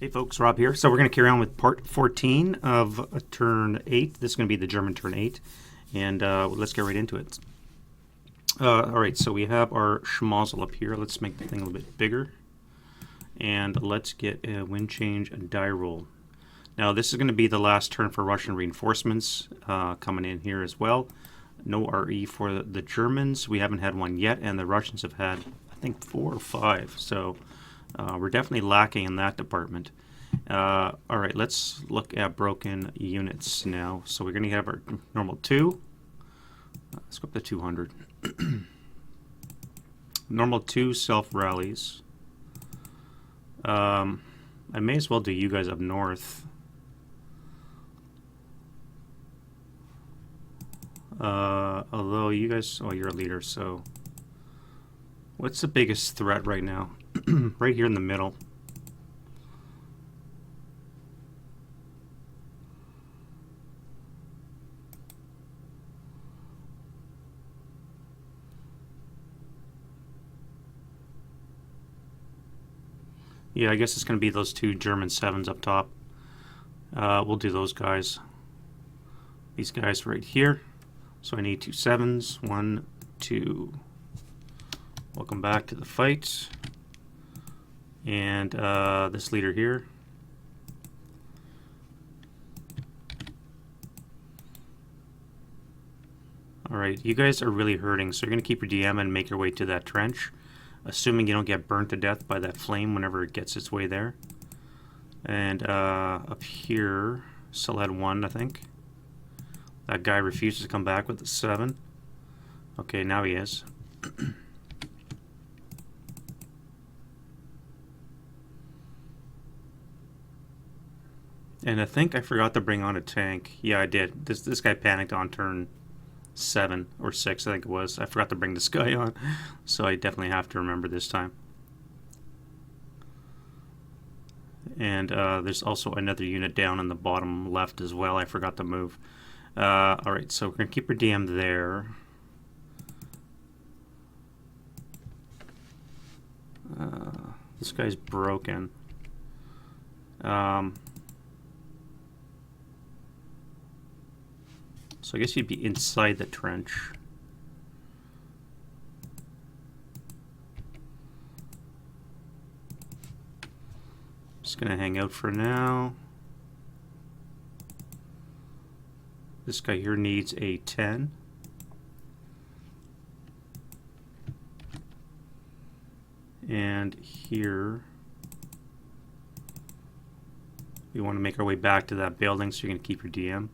Hey folks, Rob here. So we're going to carry on with part 14 of turn 8. This is going to be the German turn 8. And let's get right into it. Alright, so we have our schmozzle up here. Let's make the thing a little bit bigger. And let's get a wind change and die roll. Now this is going to be the last turn for Russian reinforcements coming in here as well. No RE for the Germans. We haven't had one yet, and the Russians have had, I think, 4 or 5. So we're definitely lacking in that department. Alright, let's look at broken units now. So we're going to have our normal 2. Let's go up to 200. Normal 2 self-rallies. I may as well do you guys up north. Although you guys... Oh, you're a leader, so... What's the biggest threat right now? Right here in the middle. Yeah, I guess it's going to be those 2 German 7s up top. We'll do those guys. These guys right here. So I need 2 7s. 1, 2. Welcome back to the fight. And this leader here. Alright, you guys are really hurting, so you're going to keep your DM and make your way to that trench. Assuming you don't get burnt to death by that flame whenever it gets its way there. And up here, still had 1, I think. That guy refuses to come back with the 7. Okay, now he is. And I think I forgot to bring on a tank. Yeah, I did. This guy panicked on turn 7 or 6, I think it was. I forgot to bring this guy on, so I definitely have to remember this time. And there's also another unit down in the bottom left as well. I forgot to move. Alright, so we're going to keep our DM there. This guy's broken. So I guess you'd be inside the trench. Just gonna hang out for now. This guy here needs a 10. And here we want to make our way back to that building, so you're gonna keep your DM.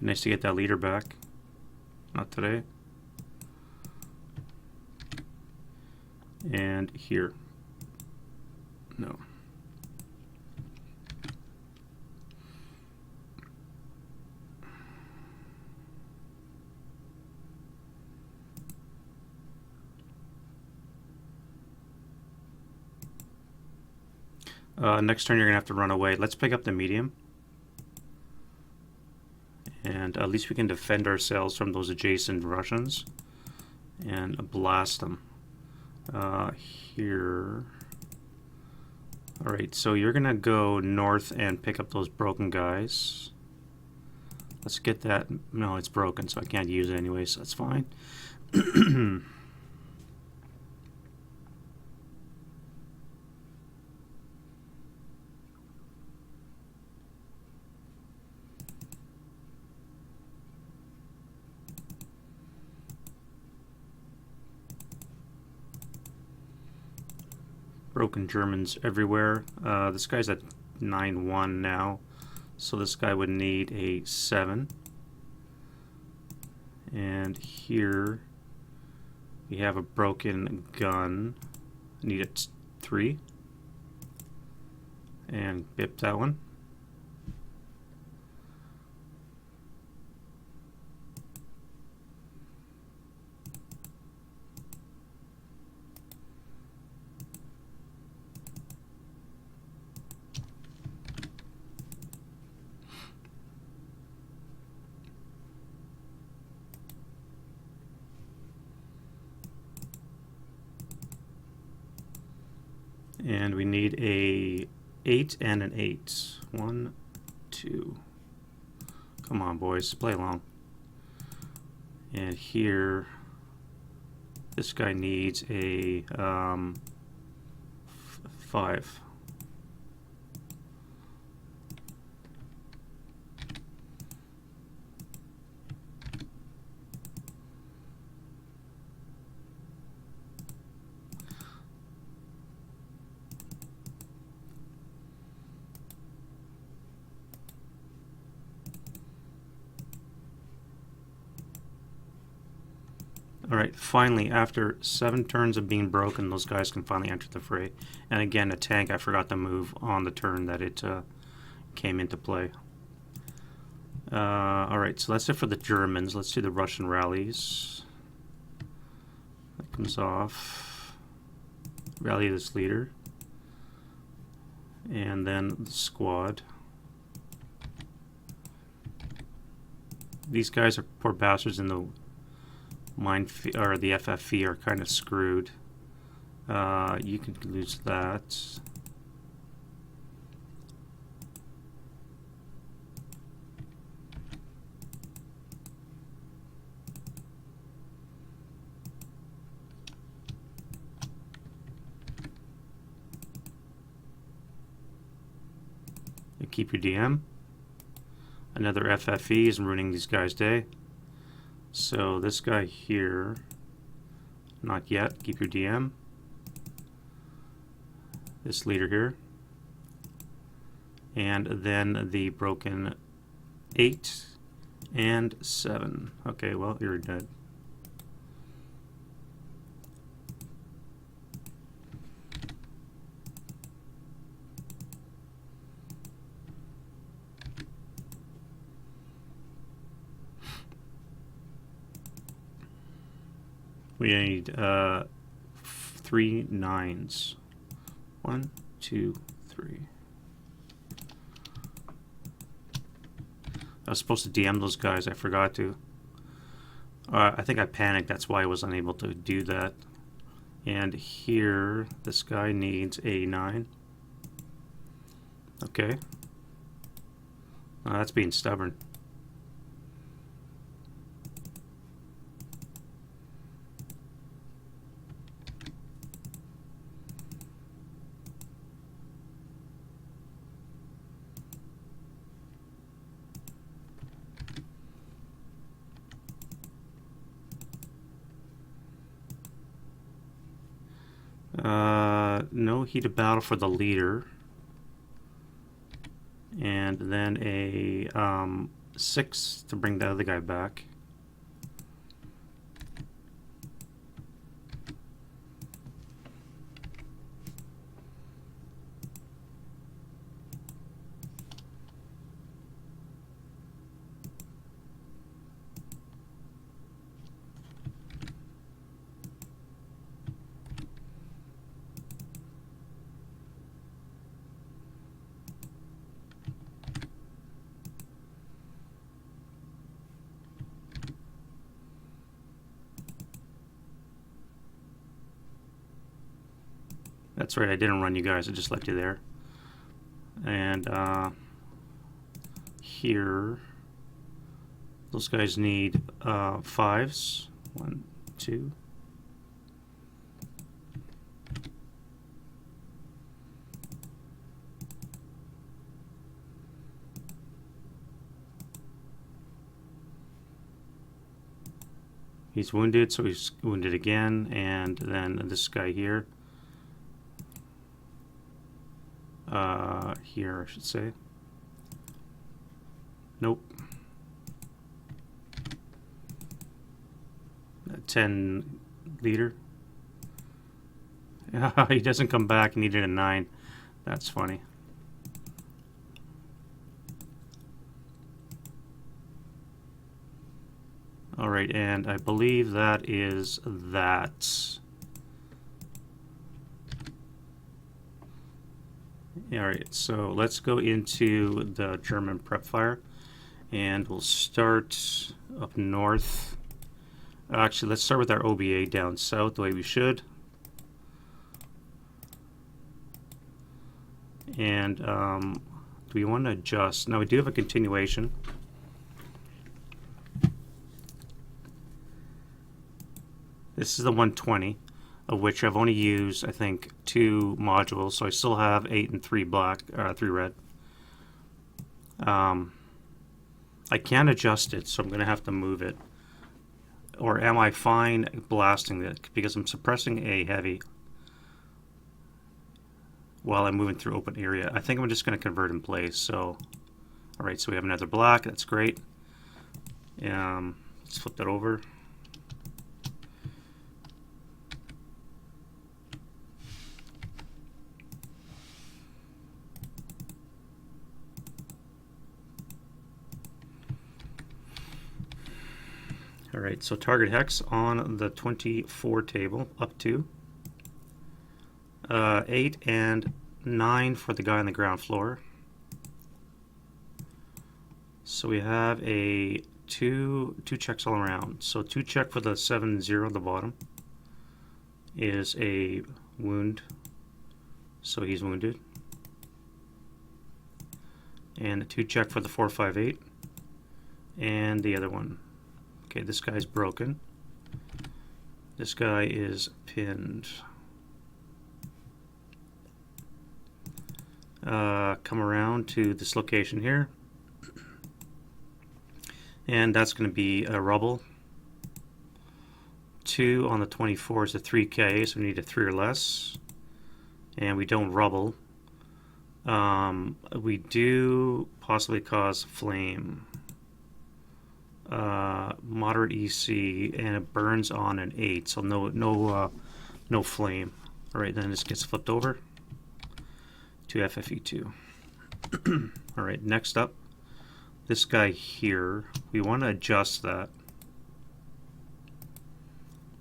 Nice to get that leader back. Not today. And here. No. Next turn you're going to have to run away. Let's pick up the medium. And at least we can defend ourselves from those adjacent Russians and blast them. Here. Alright, so you're gonna go north and pick up those broken guys. Let's get that. No, it's broken, so I can't use it anyway, so that's fine. Broken Germans everywhere. This guy's at 9-1 now, so this guy would need a 7. And here we have a broken gun. Need a 3. And bip that one. And we need a 8 and an 8. 1, 2. Come on, boys, play along. And here, this guy needs a 5. Alright, finally, after 7 turns of being broken, those guys can finally enter the fray. And again, a tank I forgot to move on the turn that it came into play. Alright, so that's it for the Germans. Let's do the Russian rallies. That comes off. Rally this leader. And then the squad. These guys are poor bastards in the or the FFV are kind of screwed. You can lose that. You keep your DM. Another FFE is ruining these guys' day. So this guy here, not yet, keep your DM. This leader here. And then the broken 8 and 7. Okay, well, you're dead. We need 3 9s. 1, 2, 3. I was supposed to DM those guys. I forgot to. I think I panicked. That's why I was unable to do that. And here, this guy needs a 9. Okay. That's being stubborn. No heat of battle for the leader. And then a 6 to bring the other guy back. That's right, I didn't run you guys, I just left you there. And here, those guys need 5s. 1, 2. He's wounded, so he's wounded again, and then this guy here. Here, I should say. Nope. 10 leader. He doesn't come back. He needed a 9. That's funny. Alright, and I believe that is that. Alright, so let's go into the German prep fire, and we'll start up north. Actually, let's start with our OBA down south the way we should. And do we want to adjust? Now we do have a continuation. This is the 120, of which I've only used, I think, 2 modules, so I still have 8 and 3 black, 3 red. I can adjust it, so I'm going to have to move it. Or am I fine blasting it? Because I'm suppressing A heavy while I'm moving through open area. I think I'm just going to convert in place. So, alright, so we have another black. That's great. Let's flip that over. Alright, so target hex on the 24 table, up to 8 and 9 for the guy on the ground floor. So we have a two checks all around. So 2 check for the 7-0 at the bottom is a wound, so he's wounded. And a 2 check for the 4-5-8 and the other one. Okay, this guy's broken. This guy is pinned. Come around to this location here. And that's going to be a rubble. 2 on the 24 is a 3K, so we need a 3 or less. And we don't rubble. We do possibly cause flame. Moderate EC, and it burns on an 8, so no flame. Alright, then this gets flipped over to FFE2. Alright, next up, this guy here, we want to adjust that.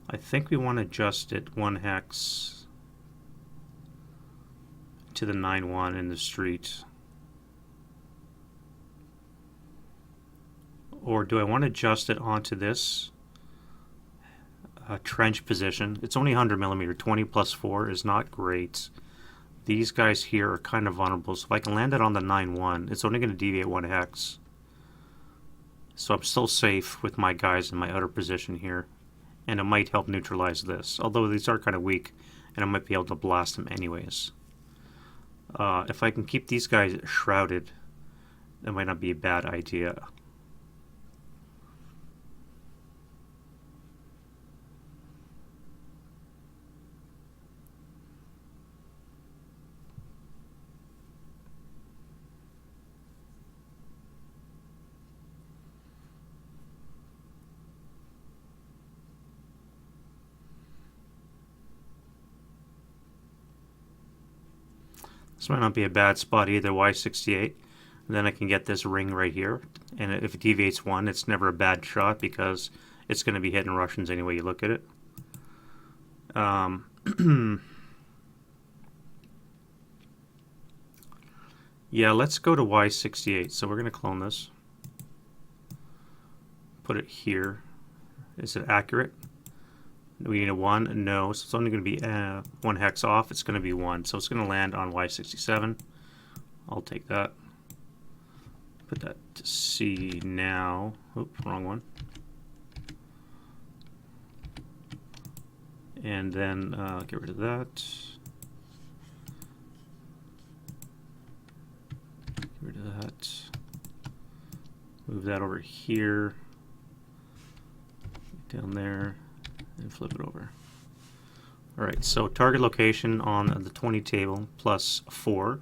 I think we want to adjust it 1 hex to the 9-1 in the street. Or do I want to adjust it onto this trench position? It's only 100 millimeter. 20 plus 4 is not great. These guys here are kind of vulnerable. So if I can land it on the 9-1, it's only going to deviate 1 hex. So I'm still safe with my guys in my outer position here. And it might help neutralize this. Although these are kind of weak, and I might be able to blast them anyways. If I can keep these guys shrouded, that might not be a bad idea. This might not be a bad spot either, Y68. Then I can get this ring right here. And if it deviates 1, it's never a bad shot because it's going to be hitting Russians any way you look at it. Yeah, let's go to Y68. So we're going to clone this. Put it here. Is it accurate? We need a 1. No, so it's only going to be 1 hex off. It's going to be 1. So it's going to land on Y67. I'll take that. Put that to C now. Oop, wrong one. And then get rid of that. Get rid of that. Move that over here. Down there. And flip it over. Alright, so target location on the 20 table plus 4.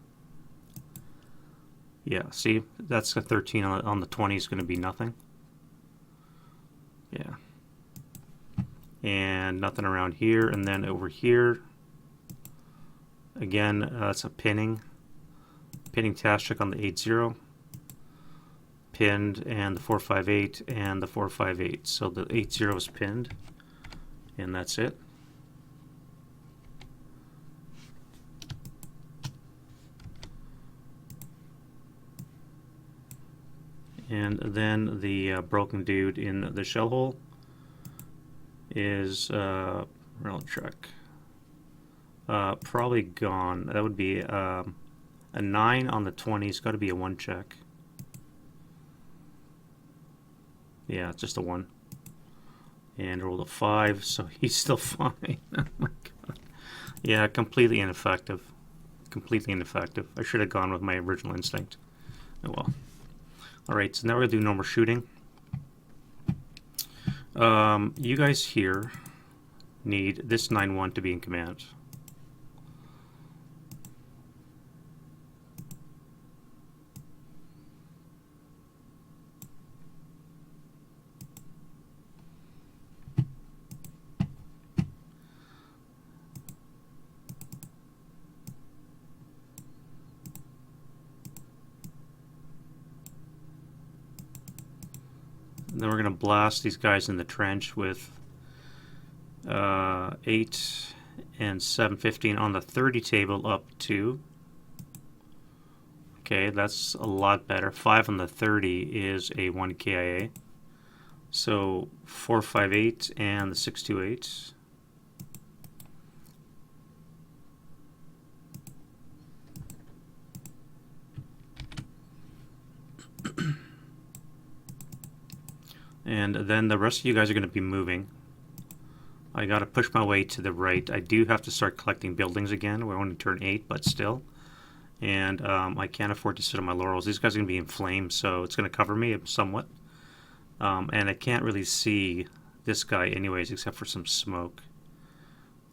Yeah, see, that's a 13 on the 20 is going to be nothing. Yeah. And nothing around here, and then over here, again, it's a pinning task check on the 8-0. Pinned, and the 4-5-8, and the 4-5-8. So the 8-0 is pinned. And that's it. And then the broken dude in the shell hole is rail track. Probably gone. That would be A 9 on the 20 has got to be a 1 check. Yeah, it's just a 1. And rolled a 5, so he's still fine. Oh my god. Yeah, completely ineffective. Completely ineffective. I should have gone with my original instinct. Oh well. Alright, so now we're going to do normal shooting. You guys here need this 9-1 to be in command. Then we're going to blast these guys in the trench with 8 and 715 on the 30 table up 2. Okay, that's a lot better. 5 on the 30 is a 1 KIA. So 458 and the 628. And then the rest of you guys are going to be moving. I got to push my way to the right. I do have to start collecting buildings again. We're only turn 8, but still. And I can't afford to sit on my laurels. These guys are going to be in flames, so it's going to cover me somewhat. And I can't really see this guy anyways, except for some smoke.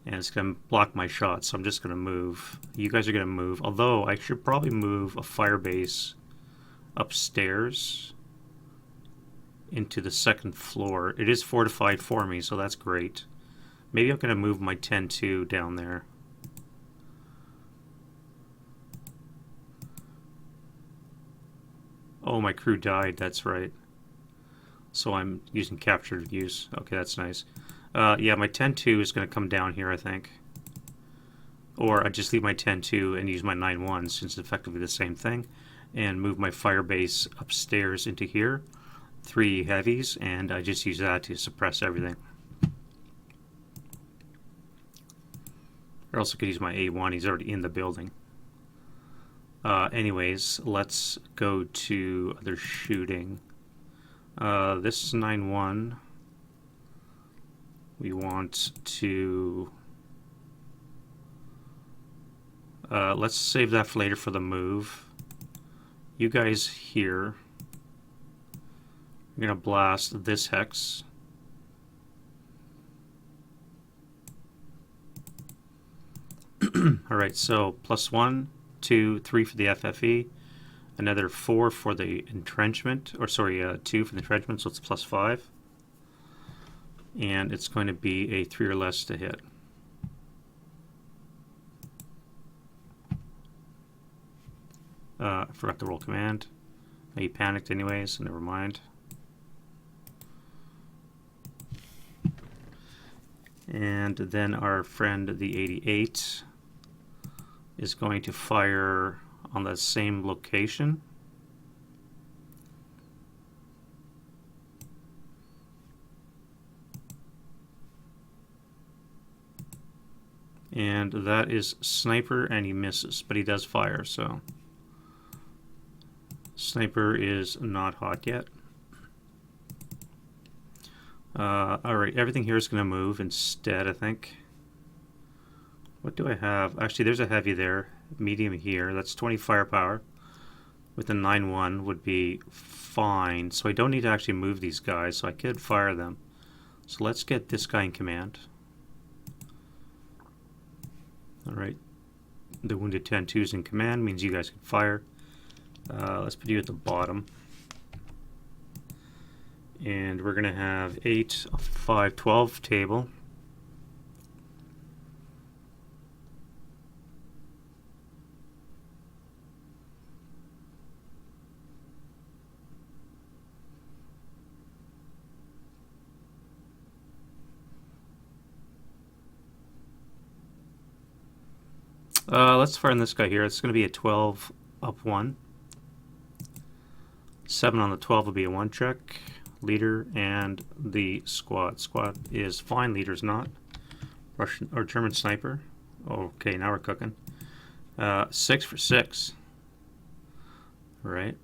And it's going to block my shot, so I'm just going to move. You guys are going to move. Although, I should probably move a fire base upstairs into the second floor. It is fortified for me, so that's great. Maybe I'm going to move my 10-2 down there. Oh, my crew died, that's right. So I'm using captured use. Okay, that's nice. Yeah, my 10-2 is going to come down here, I think. Or I just leave my 10-2 and use my 9-1, since it's effectively the same thing, and move my fire base upstairs into here. 3 heavies, and I just use that to suppress everything. Or else I could use my A1, he's already in the building. Anyways, let's go to other shooting. This is 9-1. We want to... let's save that for later for the move. You guys here... I'm going to blast this hex. Alright, so +1, 2, 3 for the FFE, another 4 for the entrenchment, or sorry, 2 for the entrenchment, so it's +5. And it's going to be a 3 or less to hit. I forgot to roll command. He panicked anyways, so never mind. And then our friend, the 88, is going to fire on the same location. And that is sniper, and he misses, but he does fire, so sniper is not hot yet. Alright, everything here is going to move instead, I think. What do I have? Actually, there's a heavy there, medium here. That's 20 firepower. With a 9-1 would be fine. So I don't need to actually move these guys, so I could fire them. So let's get this guy in command. Alright, the wounded 10-2 is in command, means you guys can fire. Let's put you at the bottom. And we're going to have 8, 5, 12 table. Let's fire on this guy here. It's going to be a 12 up 1. 7 on the 12 will be a 1 check. Leader and the squad. Squad is fine, leader's not. Russian or German sniper. Okay, now we're cooking. 6 for 6. Right.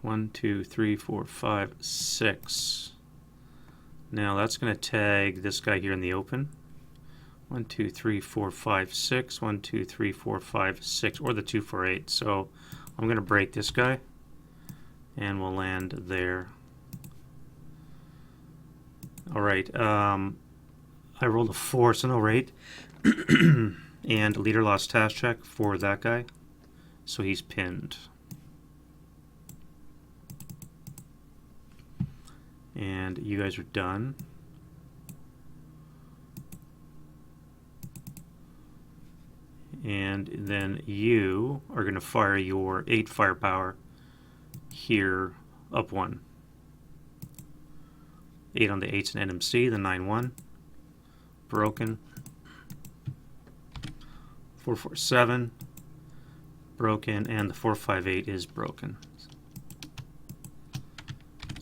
1, 2, 3, 4, 5, 6. Now that's going to tag this guy here in the open. 1, 2, 3, 4, 5, 6. 1, 2, 3, 4, 5, 6, or the 2, 4, 8. So I'm going to break this guy, and we'll land there. All right. I rolled a 4, so no rate. And leader lost task check for that guy, so he's pinned. And you guys are done. And then you are going to fire your 8 firepower here up 1. 8 on the 8's an NMC, the 9-1. Broken. 4-4-7. Broken, and the 4-5-8 is broken.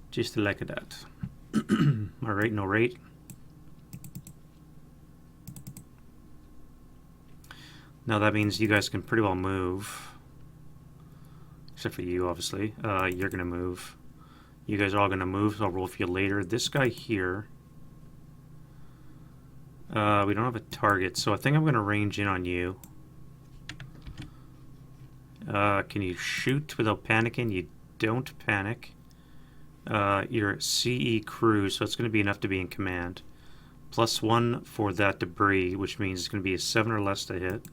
Just like that. All right, no rate. Now that means you guys can pretty well move. Except for you, obviously. You're going to move. You guys are all going to move, so I'll roll for you later. This guy here, we don't have a target, so I think I'm going to range in on you. Can you shoot without panicking? You don't panic. You're CE crew, so it's going to be enough to be in command. +1 for that debris, which means it's going to be a 7 or less to hit.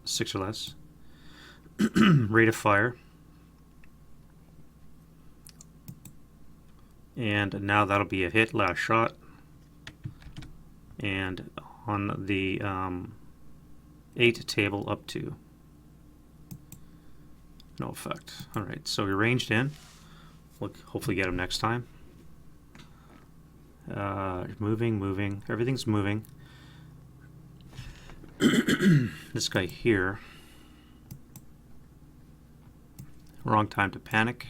6 or less. Rate of fire. And now that'll be a hit, last shot. And on the 8 table, up 2. No effect. Alright, so we ranged in. We'll hopefully get him next time. Moving. Everything's moving. This guy here. Wrong time to panic.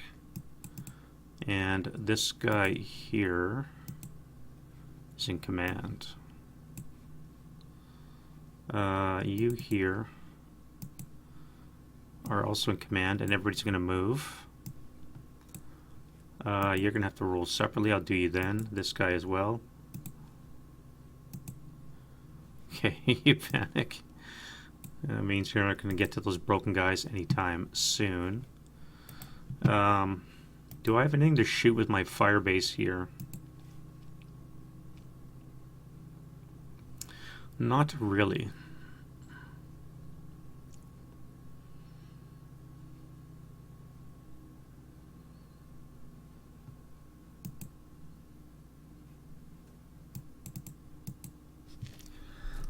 And this guy here is in command. You here are also in command, and everybody's going to move. You're going to have to roll separately. I'll do you then. This guy as well. Okay, you panic. That means you're not going to get to those broken guys anytime soon. Do I have anything to shoot with my fire base here? Not really.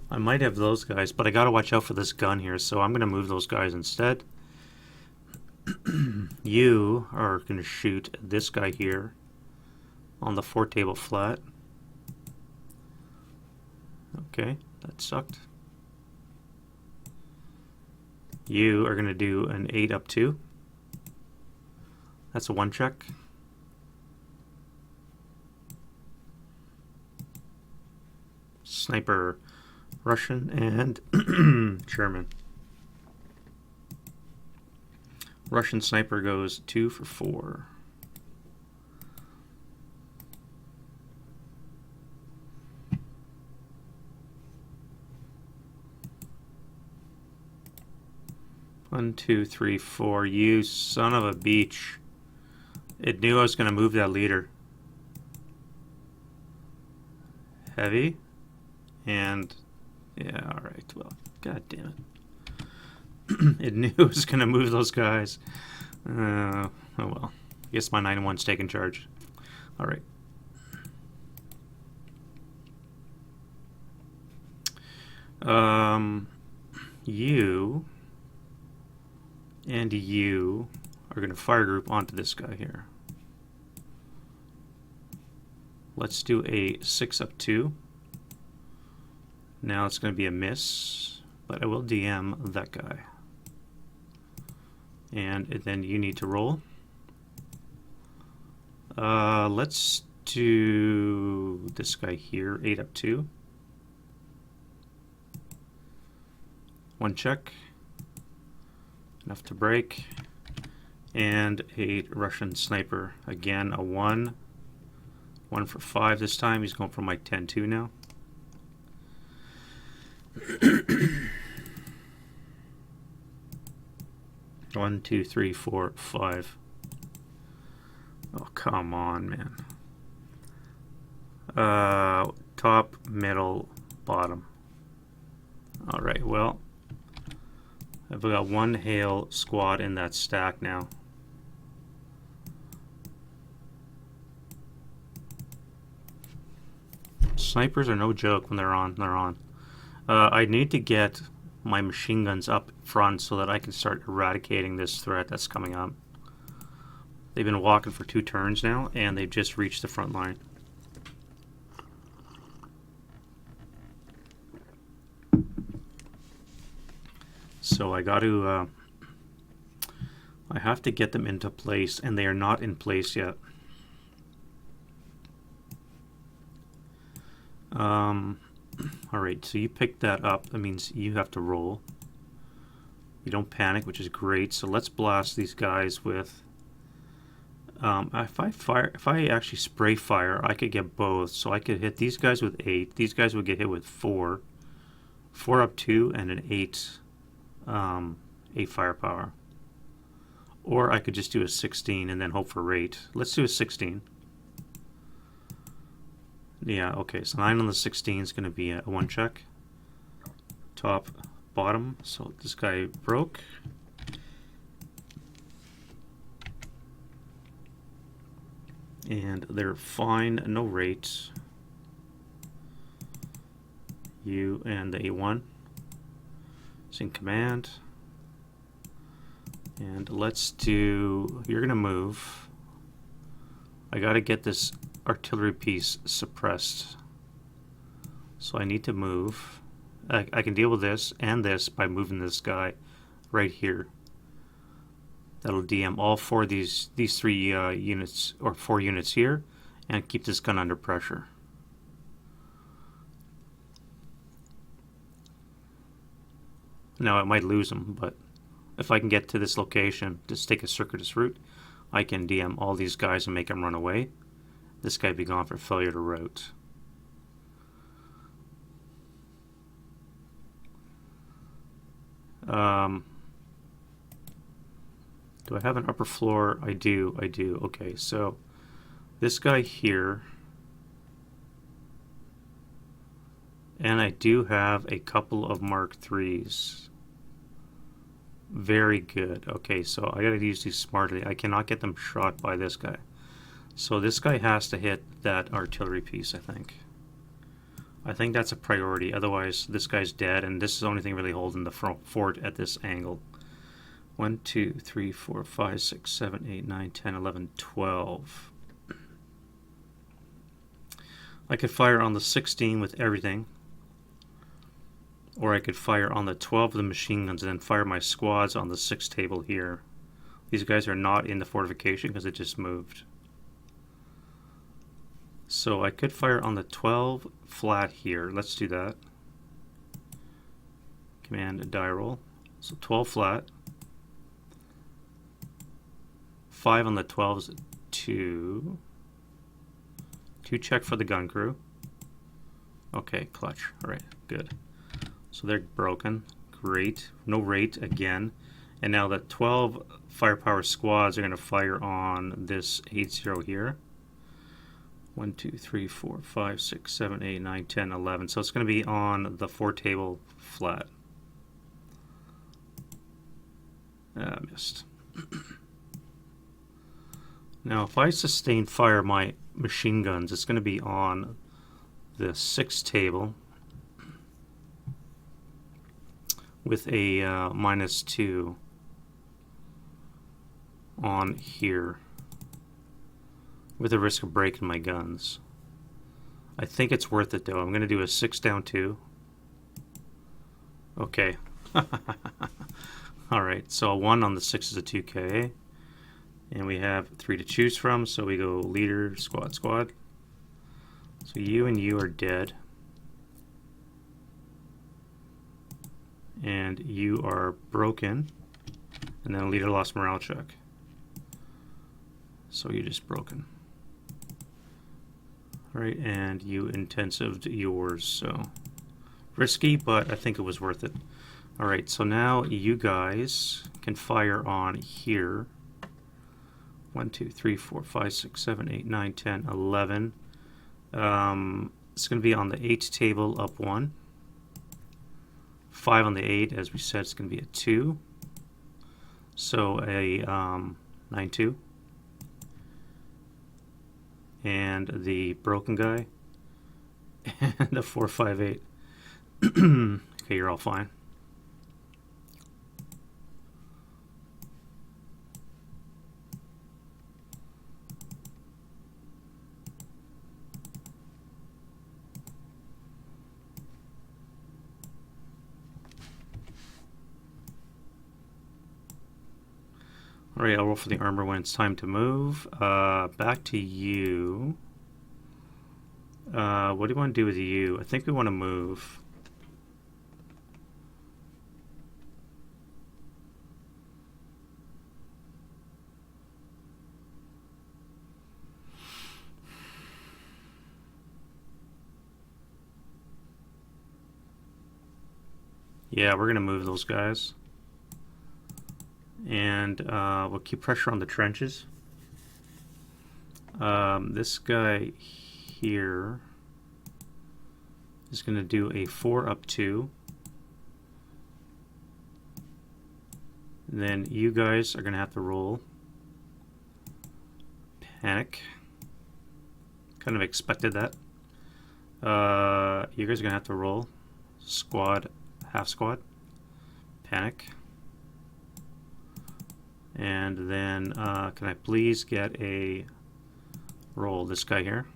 I might have those guys, but I gotta watch out for this gun here, so I'm gonna move those guys instead. You are gonna shoot this guy here on the 4 table flat. Okay, that sucked. You are gonna do an 8 up 2. That's a 1 check. Sniper Russian and German. Russian sniper goes 2 for 4. One, 2, 3, 4. You son of a beach. It knew I was going to move that leader. Heavy. And yeah, alright, well, god damn it. It knew it was going to move those guys. Oh well. I guess my 9-1's taking charge. Alright. You and you are going to fire group onto this guy here. Let's do a 6 up 2. Now it's going to be a miss, but I will DM that guy. And then you need to roll. Let's do this guy here, 8 up 2. 1 check. Enough to break. And a Russian sniper. Again, a 1. 1 for 5 this time. He's going for my 10-2 now. One, two, three, four, 5. Oh, come on, man. Top, middle, bottom. Alright, well, I've got 1 Hail squad in that stack now. Snipers are no joke when they're on. I need to get my machine guns up front so that I can start eradicating this threat that's coming up. They've been walking for 2 turns now, and they've just reached the front line. So I got to, I have to get them into place, and they are not in place yet. Alright, so you pick that up. That means you have to roll. You don't panic, which is great. So let's blast these guys with... if I actually spray fire, I could get both. So I could hit these guys with 8. These guys would get hit with 4. 4 up 2 and an 8 firepower. Or I could just do a 16 and then hope for rate. Let's do a 16. Yeah, okay, so 9 on the 16 is going to be a 1 check. Top, bottom, so this guy broke. And they're fine, no rate. You and the A1 is in command. And let's do, you're going to move. I got to get this artillery piece suppressed. So I need to move. I can deal with this and this by moving this guy right here. That'll DM all 4 of these 3 units, or 4 units here, and keep this gun under pressure. Now I might lose them, but if I can get to this location, just take a circuitous route, I can DM all these guys and make them run away. This guy be gone for failure to route. Do I have an upper floor? I do. Okay, so this guy here, and I do have a couple of Mark IIIs. Very good. Okay, so I gotta use these smartly. I cannot get them shot by this guy. So this guy has to hit that artillery piece, I think. I think that's a priority. Otherwise, this guy's dead, and this is the only thing really holding the fort at this angle. 1, 2, 3, 4, 5, 6, 7, 8, 9, 10, 11, 12. I could fire on the 16 with everything. Or I could fire on the 12 of the machine guns and then fire my squads on the 6 table here. These guys are not in the fortification because it just moved. So I could fire on the 12 flat here. Let's do that. Command a die roll. So 12 flat. 5 on the 12 is 2. 2 check for the gun crew. Okay, clutch. Alright, good. So they're broken. Great. No rate again. And now the 12 firepower squads are going to fire on this 8-0 here. 1, 2, 3, 4, 5, 6, 7, 8, 9, 10, 11. So it's going to be on the 4 table flat. Missed. Now if I sustain fire my machine guns, it's going to be on the 6 table with a -2 on here, with a risk of breaking my guns. I think it's worth it though. I'm going to do a 6 down 2. Okay. Alright, so a 1 on the 6 is a 2K. And we have 3 to choose from, so we go leader, squad. So you and you are dead. and you are broken, and then a leader lost morale check. So you're just broken. All right, and you intensived yours, so risky, but I think it was worth it. All right, so now you guys can fire on here. 1, 2, 3, 4, 5, 6, 7, 8, 9, 10, 11. It's going to be on the 8 table, up 1. 5 on the 8, as we said, it's going to be a 2. So a 9, 2. And the broken guy, and the 4, 5, 8. Okay, you're all fine. Alright, I'll roll for the armor when it's time to move. Back to you. What do you want to do with you? I think we want to move. Yeah, we're going to move those guys. And we'll keep pressure on the trenches. This guy here is going to do a 4 up 2. And then you guys are going to have to roll. Panic. Kind of expected that. You guys are going to have to roll. Squad, half squad. Panic. And then can I please get a roll, this guy here,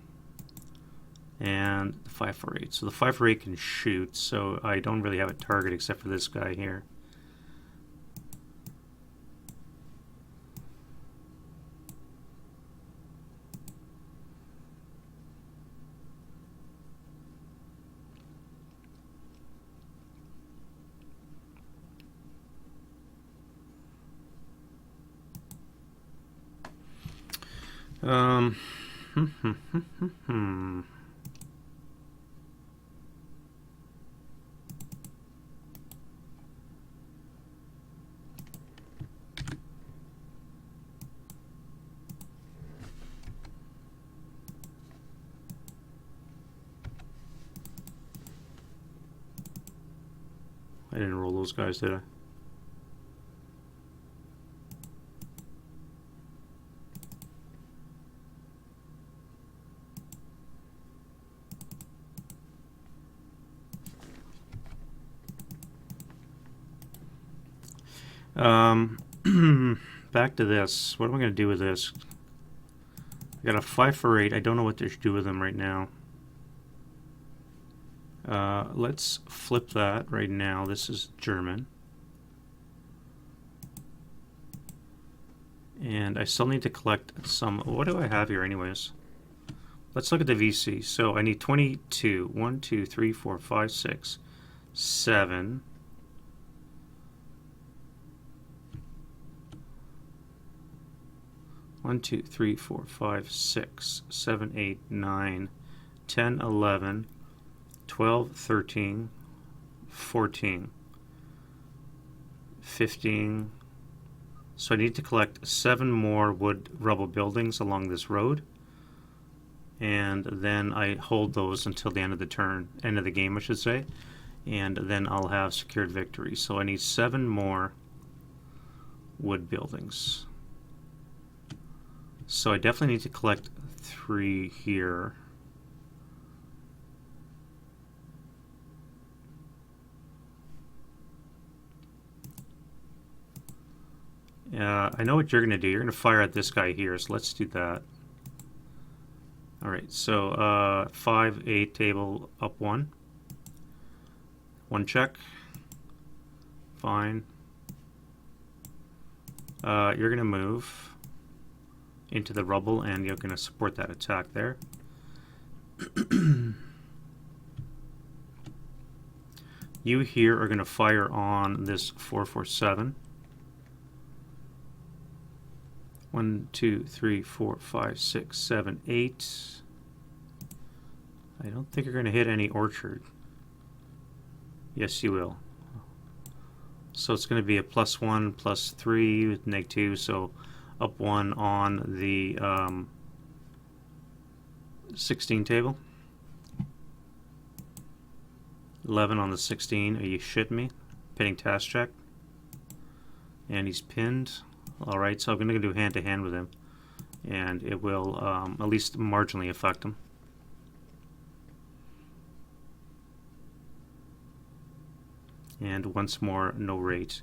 and the 5, 4, 8. So the 5, 4, 8 can shoot, so I don't really have a target except for this guy here. I didn't roll those guys, did I? Back to this. What am I going to do with this? I got a 5, 4, 8. I don't know what to do with them right now. Let's flip that right now. This is German. And I still need to collect some. What do I have here anyways? Let's look at the VC. So I need 22. 1, 2, 3, 4, 5, 6, 7. One, 2, 3, 4, 5, 6, 7, 8, 9, 10, 11, 12, 13, 14, 15. So I need to collect 7 more wood rubble buildings along this road. And then I hold those until the end of the turn, end of the game I should say. And then I'll have secured victory. So I need 7 more wood buildings. So I definitely need to collect 3 here. I know what you're going to do. You're going to fire at this guy here, so let's do that. Alright, so 5, 8 table, up 1. 1 check. Fine. You're going to move into the rubble, and you're going to support that attack there. You here are going to fire on this 447. 1, 2, 3, 4, 5, 6, 7, 8. I don't think you're going to hit any orchard. Yes, you will. So it's going to be a +1, +3 with -2, so up 1 on the 16 table. 11 on the 16. Are you shitting me? Pinning task check. And he's pinned. Alright, so I'm going to do hand-to-hand with him. And it will at least marginally affect him. And once more, no rate.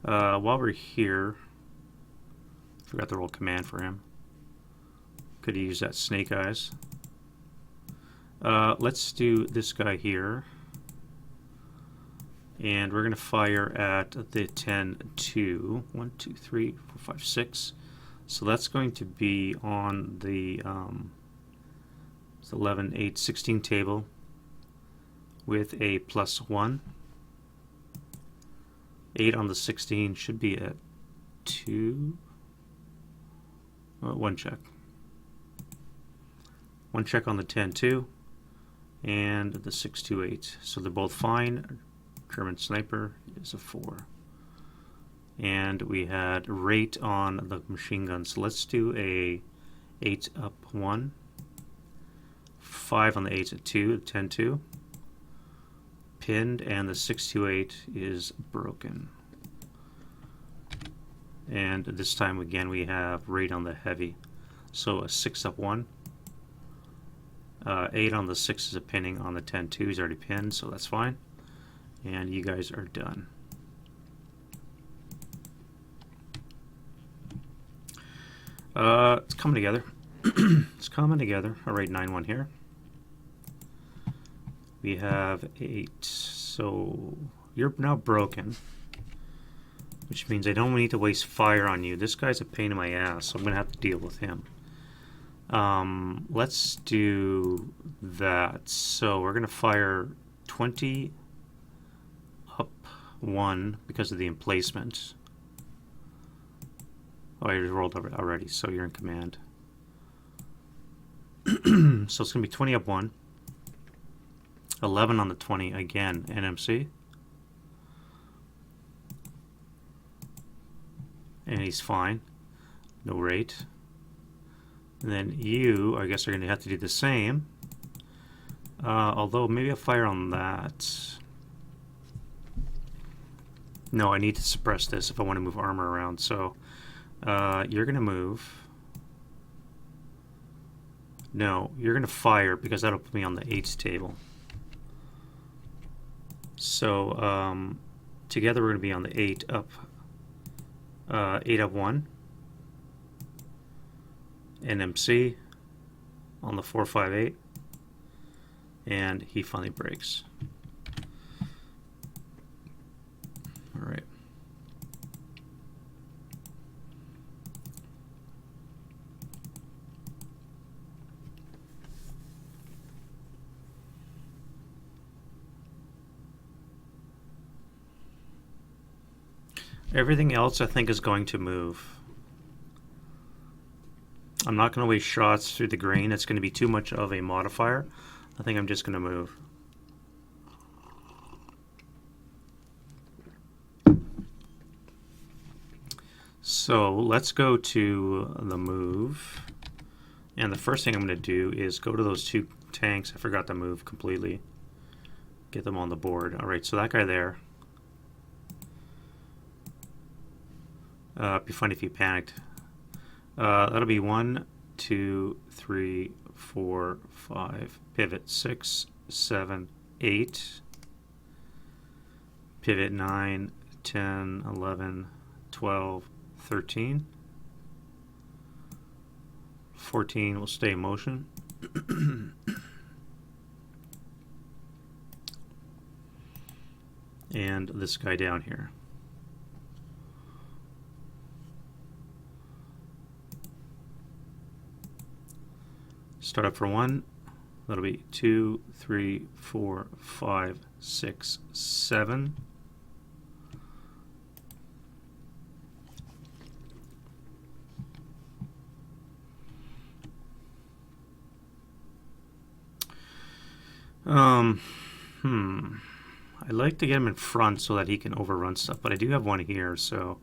While we're here, forgot to roll command for him. Could have used that snake eyes. Let's do this guy here. And we're going to fire at the 10-2. 1, 2, 3, 4, 5, 6. So that's going to be on the 11, 8, 16 table with a +1. 8 on the 16 should be at 2. 1 check. 1 check on the 10-2 and the 6-2-8. So they're both fine. German sniper is a 4. And we had rate on the machine gun. So let's do a 8 up 1. 5 on the 8's at 2, 10-2. Pinned, and the 6-2-8 is broken. And this time again we have rate on the heavy. So a 6 up 1. 8 on the 6 is a pinning on the 10-2. He's already pinned, so that's fine. And you guys are done. It's coming together. It's coming together. Alright, 9-1 here. We have 8. So you're now broken, which means I don't need to waste fire on you. This guy's a pain in my ass, so I'm going to have to deal with him. Let's do that. So we're going to fire 20 up 1 because of the emplacement. Oh, I rolled already, so you're in command. So it's going to be 20 up 1. 11 on the 20, again, NMC. And he's fine. No rate. And then you, I guess, are going to have to do the same. Although, maybe I'll fire on that. No, I need to suppress this if I want to move armor around. So, you're going to move. No, you're going to fire because that'll put me on the 8s table. So, together we're going to be on the 8 up 1. NMC on the 458. And he finally breaks. Alright. Everything else I think is going to move. I'm not going to waste shots through the grain. It's going to be too much of a modifier. I think I'm just going to move. So let's go to the move. And the first thing I'm going to do is go to those 2 tanks. I forgot to move completely. Get them on the board. Alright, so that guy there. It'd be funny if he panicked. That'll be 1, 2, 3, 4, 5, pivot 6, 7, 8, pivot 9, 10, 11, 12, 13, 14 will stay in motion. And this guy down here. Start up for 1. That'll be 2, 3, 4, 5, 6, 7. I'd like to get him in front so that he can overrun stuff, but I do have one here, so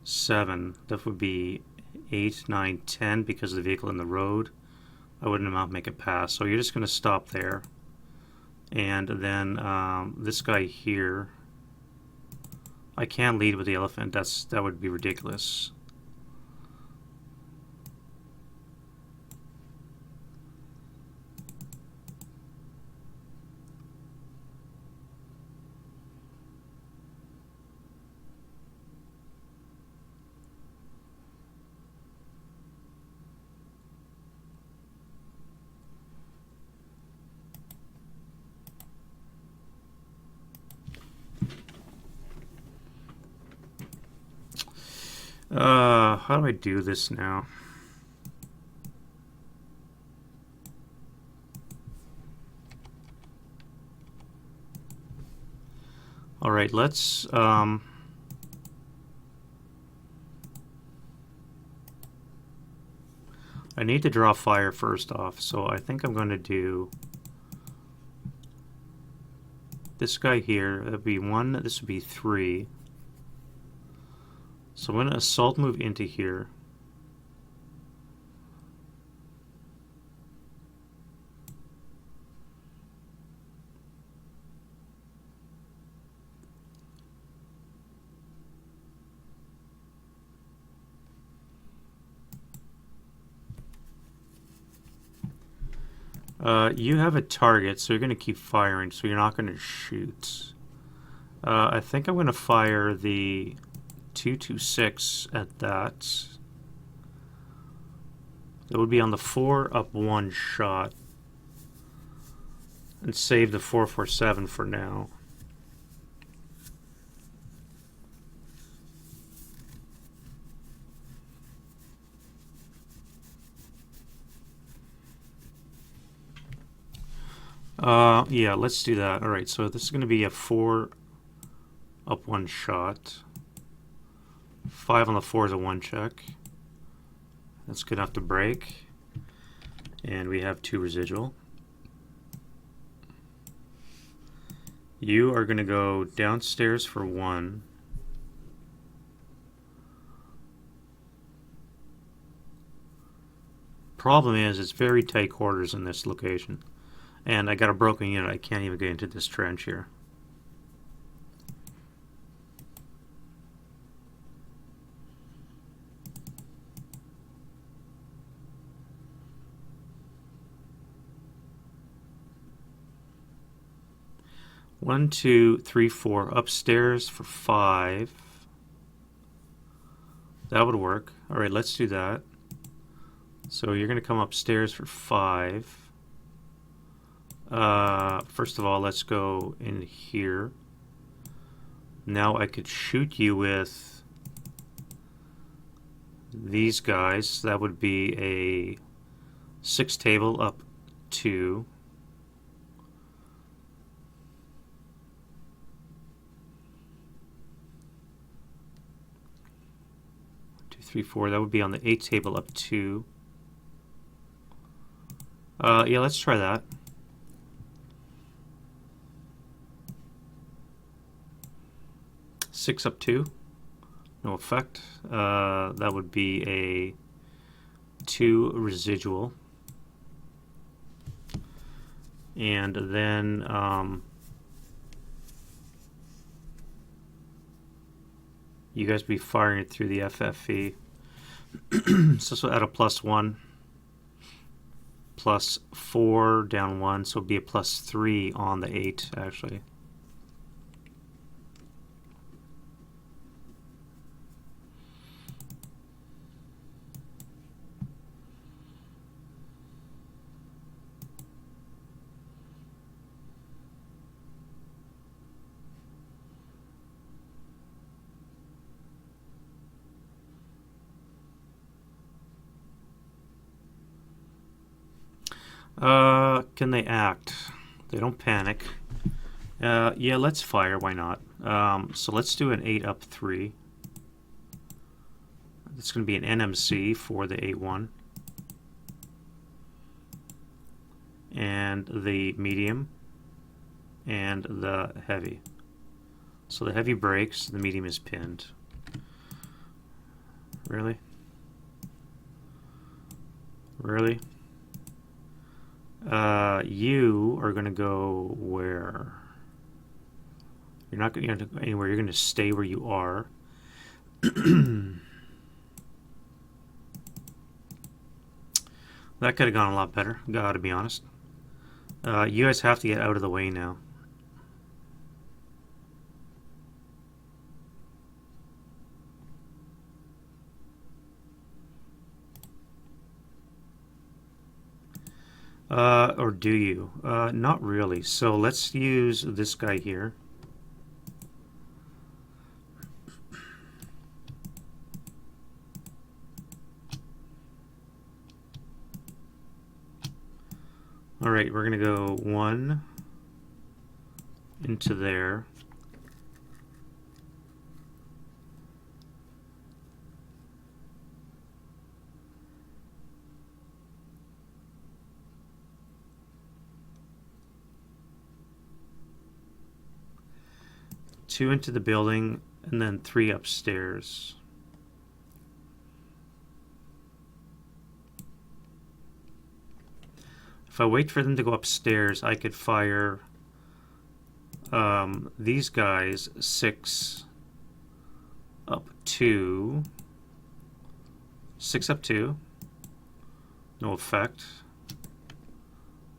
7. That would be 8, 9, 10 because of the vehicle in the road. I wouldn't make it pass, so you're just going to stop there. And then this guy here, I can't lead with the elephant. That would be ridiculous. How do I do this now? All right, let's I need to draw fire first off, so I think I'm going to do this guy here. That'd be 1, this would be 3. So I'm going to assault move into here. You have a target, so you're going to keep firing, so you're not going to shoot. I think I'm going to fire the 226 at that. That would be on the 4 up 1 shot. And save the 447 for now. Yeah, let's do that. Alright, so this is going to be a 4 up 1 shot. 5 on the 4 is a 1 check. That's good enough to break. And we have 2 residual. You are going to go downstairs for 1. Problem is, it's very tight quarters in this location. And I got a broken unit. I can't even get into this trench here. One, 2, 3, 4. Upstairs for 5. That would work. All right, let's do that. So you're going to come upstairs for 5. First of all, let's go in here. Now I could shoot you with these guys. That would be a 6 table up 2. 2, 3, 4. That would be on the 8 table up 2. Yeah, let's try that. Six up 2, no effect. That would be a 2 residual. And then you guys be firing it through the FFE. So this will add a +1. +4 down 1, so it'd be a +3 on the 8 actually. Can they act? They don't panic. Yeah, let's fire. Why not? So let's do an 8 up 3. It's going to be an NMC for the 8-1. And the medium. And the heavy. So the heavy breaks, the medium is pinned. Really? Really? You are going to go where? You're not going to go anywhere. You're going to stay where you are. That could have gone a lot better, gotta be honest. You guys have to get out of the way now. Or do you? Not really. So let's use this guy here. Alright, we're going to go 1 into there. Two into the building, and then 3 upstairs. If I wait for them to go upstairs, I could fire these guys 6 up 2. 6 up 2. No effect.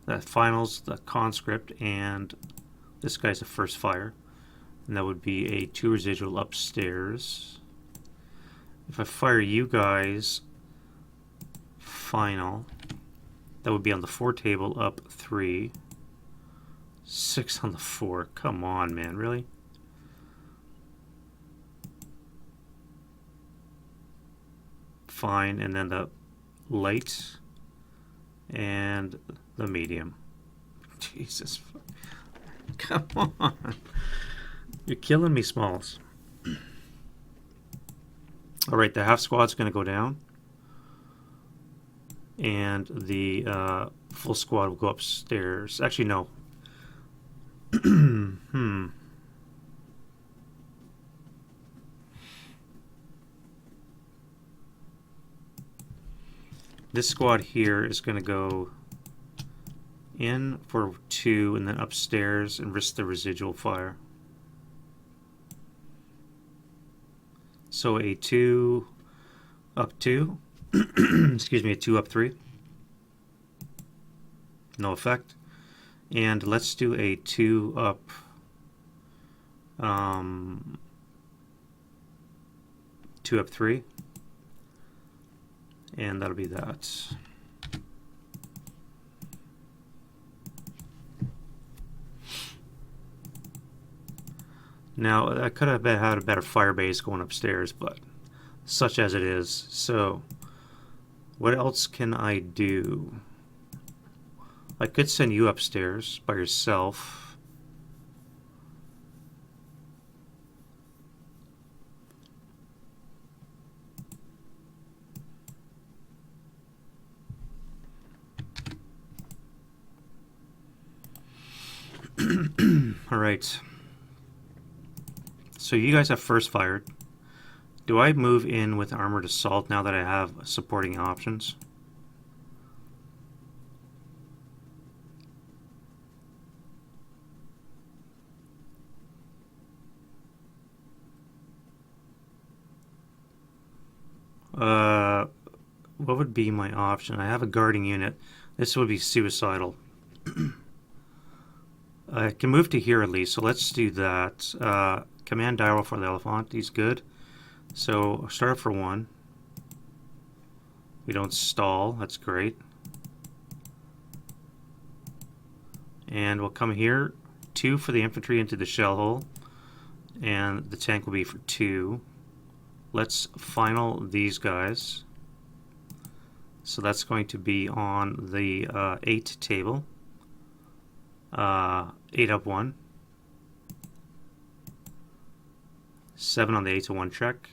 That finals the conscript, and this guy's a first fire. And that would be a 2 residual upstairs. If I fire you guys, final. That would be on the 4 table, up 3. 6 on the 4. Come on, man, really? Fine, and then the light and the medium. Jesus. Come on. You're killing me, Smalls. Alright, the half squad's going to go down. And the full squad will go upstairs. Actually, no. This squad here is going to go in for 2 and then upstairs and risk the residual fire. So a 2 up 2. Excuse me, a 2 up 3. No effect. And let's do a 2 up 2 up 3. And that'll be that. Now, I could have had a better fire base going upstairs, but such as it is. So, what else can I do? I could send you upstairs by yourself. All right. So you guys have first fired. Do I move in with armored assault now that I have supporting options? What would be my option? I have a guarding unit. This would be suicidal. I can move to here at least, so let's do that. Command dial for the elephant. He's good. So start for 1. We don't stall. That's great. And we'll come here. 2 for the infantry into the shell hole. And the tank will be for 2. Let's final these guys. So that's going to be on the 8 table. 8 up 1. 7 on the 8-to-1 check.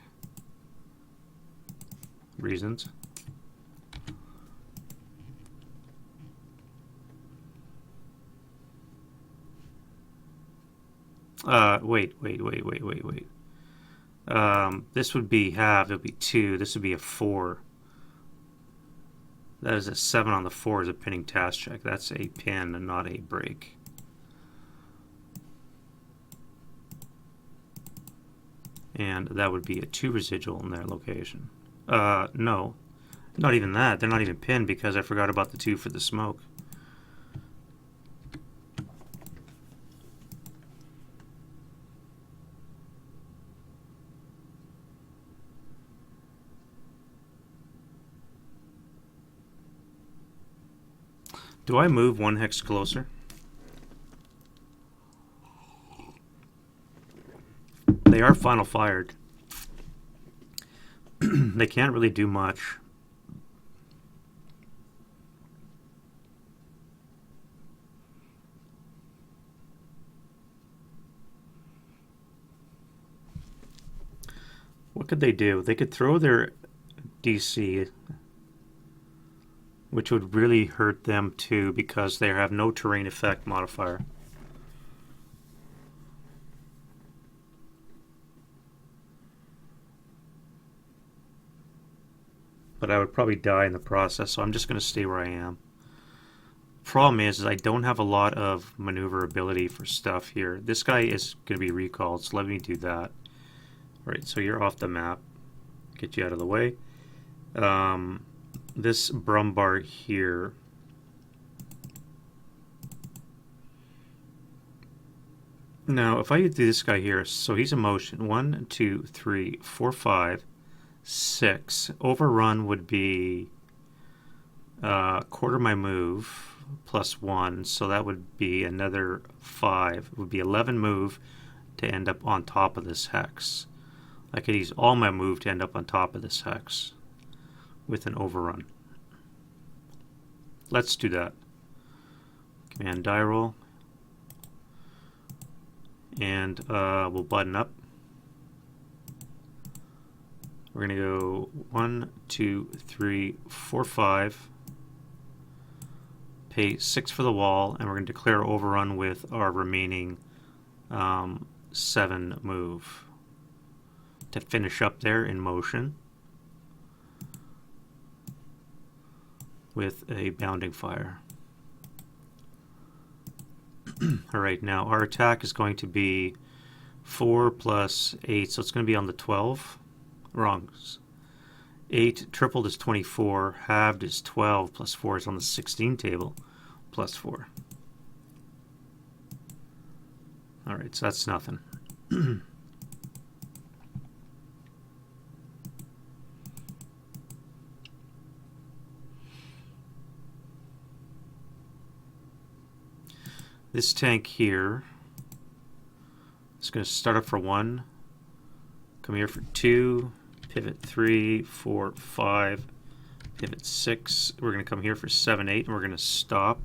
Reasons. Wait. This would be half. It would be 2. This would be a 4. That is a 7 on the 4 is a pinning task check. That's a pin and not a break. And that would be a 2 residual in their location. No. Not even that. They're not even pinned because I forgot about the 2 for the smoke. Do I move 1 hex closer? They are final fired. They can't really do much. What could they do? They could throw their DC, which would really hurt them too because they have no terrain effect modifier. But I would probably die in the process, so I'm just going to stay where I am. Problem is I don't have a lot of maneuverability for stuff here. This guy is going to be recalled, so let me do that. Alright, so you're off the map. Get you out of the way. This Brumbar here. Now, if I do this guy here, so he's in motion. 1, 2, 3, 4, 5, 6. Overrun would be quarter my move plus 1, so that would be another 5. It would be 11 move to end up on top of this hex. I could use all my move to end up on top of this hex with an overrun. Let's do that. Command die roll. And we'll button up. We're going to go 1, 2, 3, 4, 5. Pay 6 for the wall, and we're going to declare overrun with our remaining 7 move to finish up there in motion with a bounding fire. Alright, now our attack is going to be 4 plus 8, so it's going to be on the 12. Wrong. 8 tripled is 24, halved is 12, plus 4 is on the 16 table, plus 4. Alright, so that's nothing. This tank here is going to start up for 1, come here for 2, pivot 3, 4, 5, pivot 6. We're going to come here for 7, 8, and we're going to stop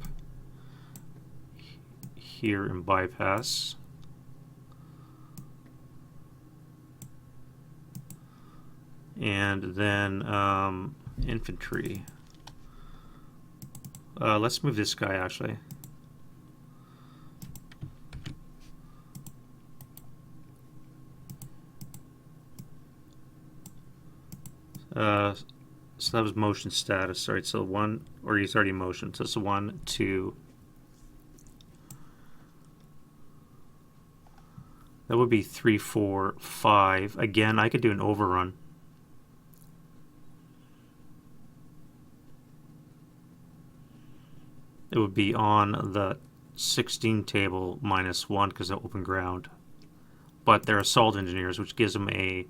here and bypass. And then infantry. Let's move this guy actually. So that was motion status. Alright, so 1, or he's already in motion. So it's 1, 2. That would be 3, 4, 5. Again, I could do an overrun. It would be on the 16 table minus 1 because of open ground. But they're assault engineers, which gives them a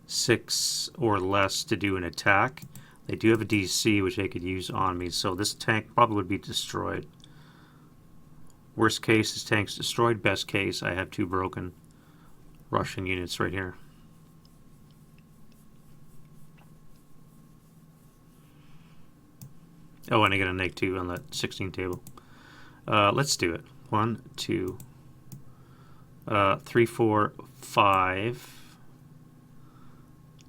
6 or less to do an attack. They do have a DC which they could use on me, so this tank probably would be destroyed. Worst case, this tank's destroyed. Best case, I have 2 broken Russian units right here. Oh, and I get a -2 on that 16 table. Let's do it. 1, 2, 3, 4, 5.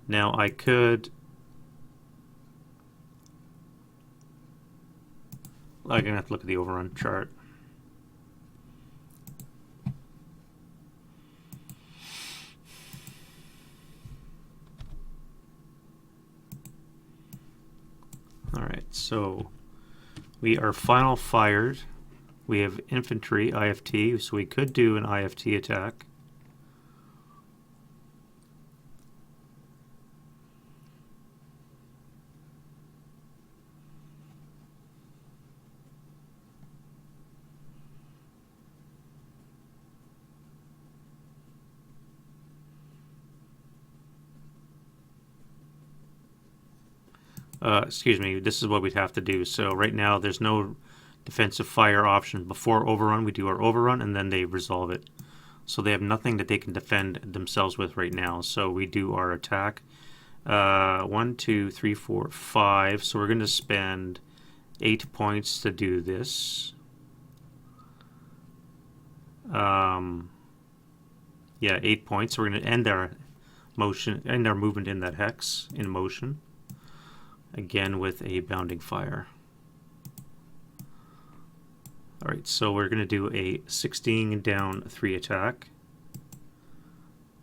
Now I could... I'm going to have to look at the overrun chart. Alright, so we are final fired. We have infantry, IFT, so we could do an IFT attack. Excuse me, this is what we'd have to do. So right now there's no defensive fire option. Before overrun, we do our overrun and then they resolve it. So they have nothing that they can defend themselves with right now. So we do our attack. 1, 2, 3, 4, 5. So we're going to spend 8 points to do this. Yeah, 8 points. So we're going to end our movement in that hex in motion. Again with a bounding fire. Alright, so we're going to do a 16 down 3 attack.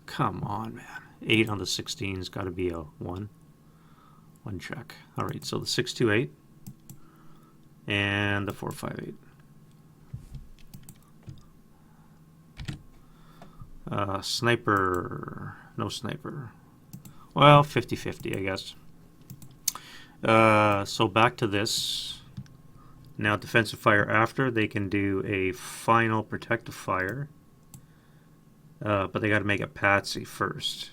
Come on, man. 8 on the 16's got to be a 1. 1 check. Alright, so the 6, 2, 8. And the 4, 5, 8. Sniper. No sniper. Well, 50-50, I guess. So back to this. Now defensive fire after, they can do a final protective fire. But they got to make a patsy first.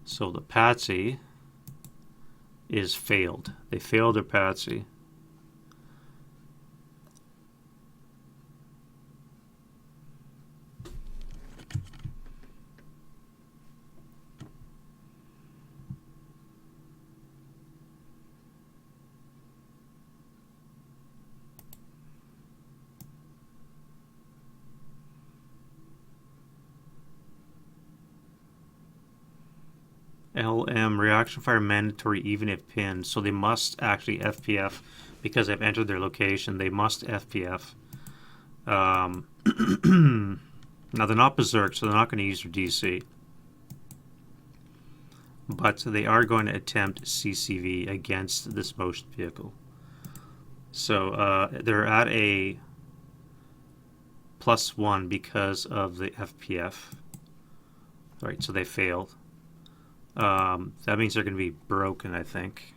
So the patsy is failed. They failed their patsy. LM reaction fire mandatory even if pinned, so they must actually FPF because they've entered their location. They must FPF. Now they're not berserk, so they're not going to use their DC, but they are going to attempt CCV against this motion vehicle. So they're at a +1 because of the FPF. All right, so they failed. That means they're going to be broken, I think.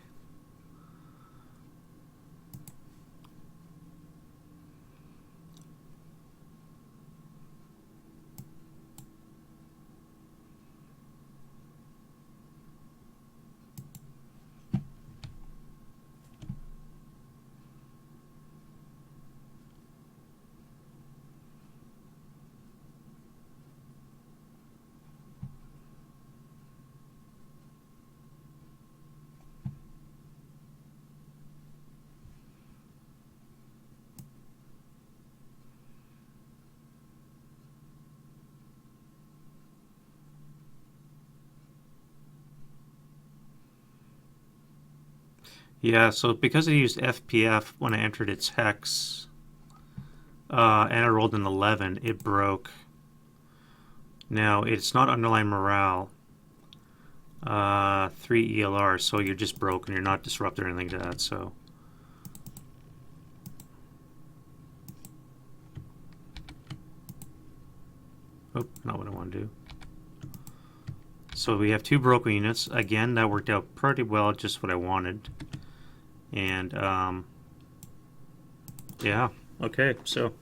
Yeah, so because I used FPF when I entered its hex, and I rolled an 11, it broke. Now, it's not underlying morale. 3 ELR, so you're just broken. You're not disrupted or anything like that, so... Oh, not what I want to do. So we have 2 broken units. Again, that worked out pretty well, just what I wanted. And, yeah, okay, so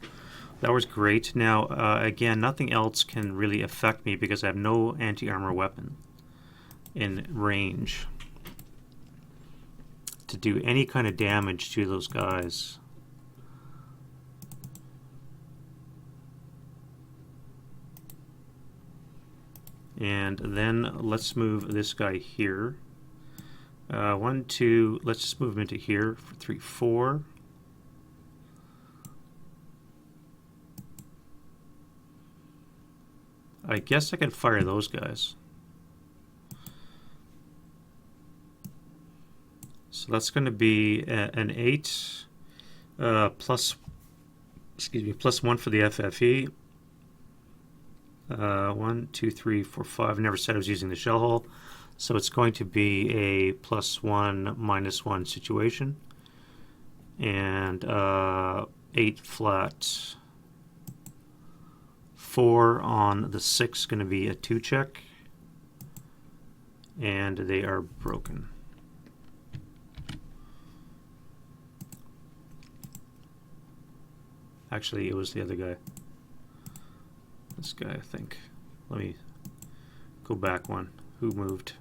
that was great. Now, again, nothing else can really affect me because I have no anti-armor weapon in range to do any kind of damage to those guys. And then let's move this guy here. 1, 2, let's just move him into here for 3, 4. I guess I can fire those guys. So that's going to be an 8 plus, excuse me, +1 for the FFE. 1, 2, 3, 4, 5. I never said I was using the shell hole. So it's going to be a +1 -1 situation. And 8 flat. 4 on the 6 going to be a 2 check. And they are broken. Actually, it was the other guy. This guy, I think. Let me go back one. Who moved?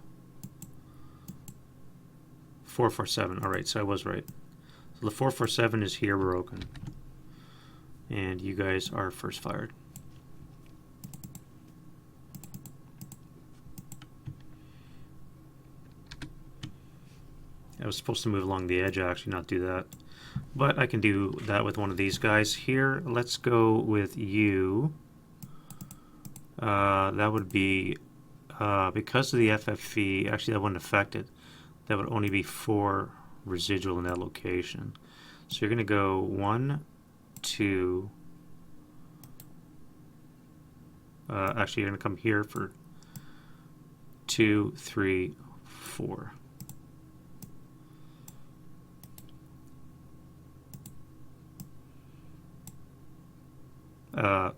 447. All right, so I was right. So the 447 is here broken. And you guys are first fired. I was supposed to move along the edge, actually, not do that. But I can do that with one of these guys here. Let's go with you. That would be, because of the FFE, actually that wouldn't affect it. That would only be 4 residual in that location. So you're going to go 1, 2. Actually, you're going to come here for 2, 3, 4.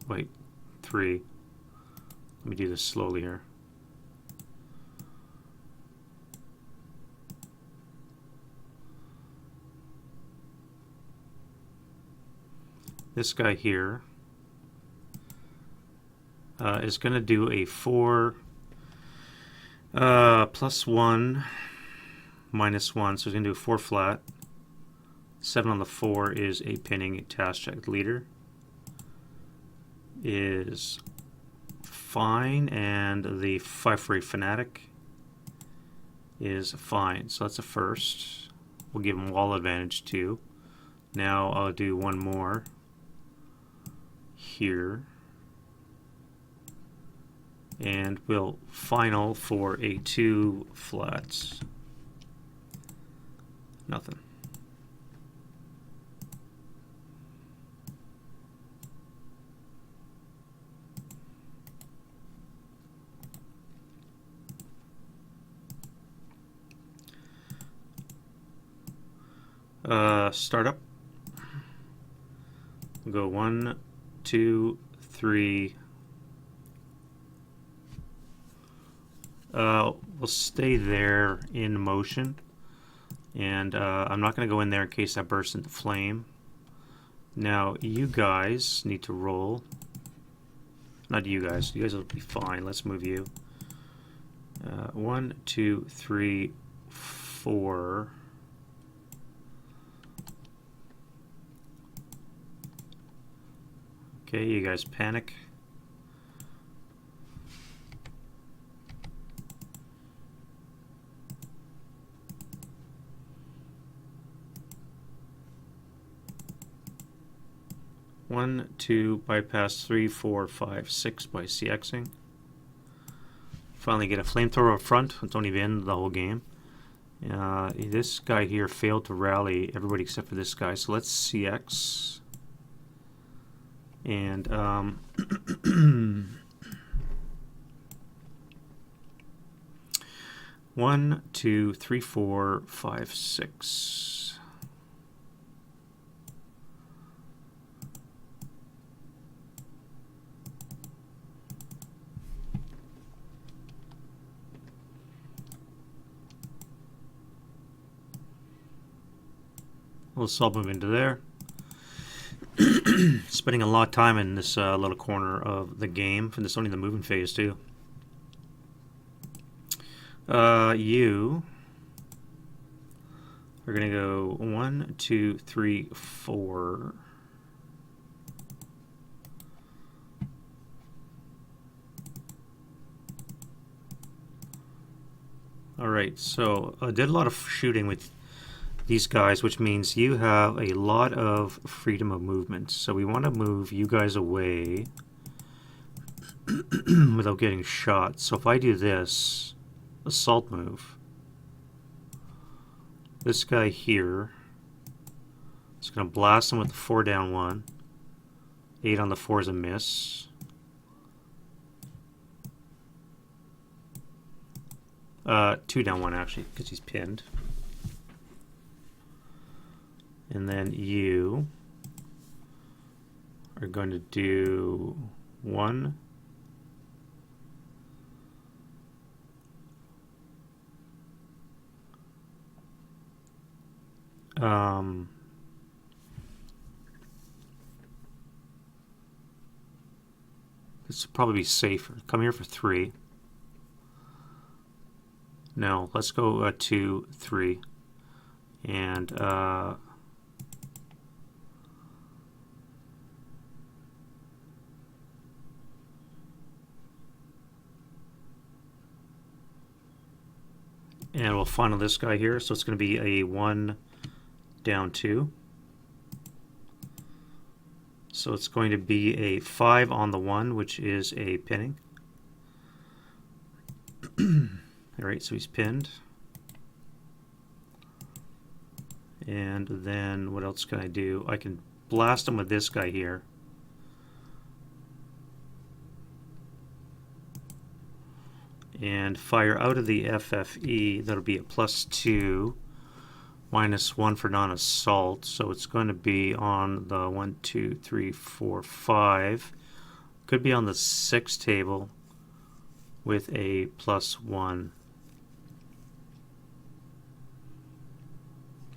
Wait, 3. Let me do this slowly here. This guy here is going to do a 4 +1 -1, so he's going to do a 4 flat. 7 on the 4 is a pinning task check. Leader is fine, and the 5 for a fanatic is fine. So that's a first. We'll give him wall advantage too. Now I'll do one more here, and we'll final for a 2 flats. Nothing. Startup. We'll go 1, 2, 3. We'll stay there in motion, and I'm not going to go in there in case that bursts into flame. Now you guys need to roll. Not you guys. You guys will be fine. Let's move you. 1, 2, 3, 4. Okay, you guys panic. One, 2, bypass 3, 4, 5, 6 by CXing. Finally get a flamethrower up front. Don't even end the whole game. This guy here failed to rally everybody except for this guy, so let's CX. And 1, 2, 3, 4, 5, 6. We'll sub move into there. Spending a lot of time in this little corner of the game, and this is only the moving phase too. You are going to go 1, 2, 3, 4. Alright, so I did a lot of shooting with these guys, which means you have a lot of freedom of movement. So we want to move you guys away without getting shot. So if I do this, assault move, this guy here. It's going to blast him with the 4 down 1. 8 on the 4 is a miss. Two down 1 actually, because he's pinned. And then you are going to do 1. This would probably be safer. Come here for 3. No, let's go 2, 3. And we'll funnel this guy here, so it's going to be a 1 down 2. So it's going to be a 5 on the 1, which is a pinning. Alright, so he's pinned. And then what else can I do? I can blast him with this guy here. And fire out of the FFE. That'll be a +2, -1 for non-assault. So it's going to be on the 1, 2, 3, 4, 5. Could be on the 6 table with a +1.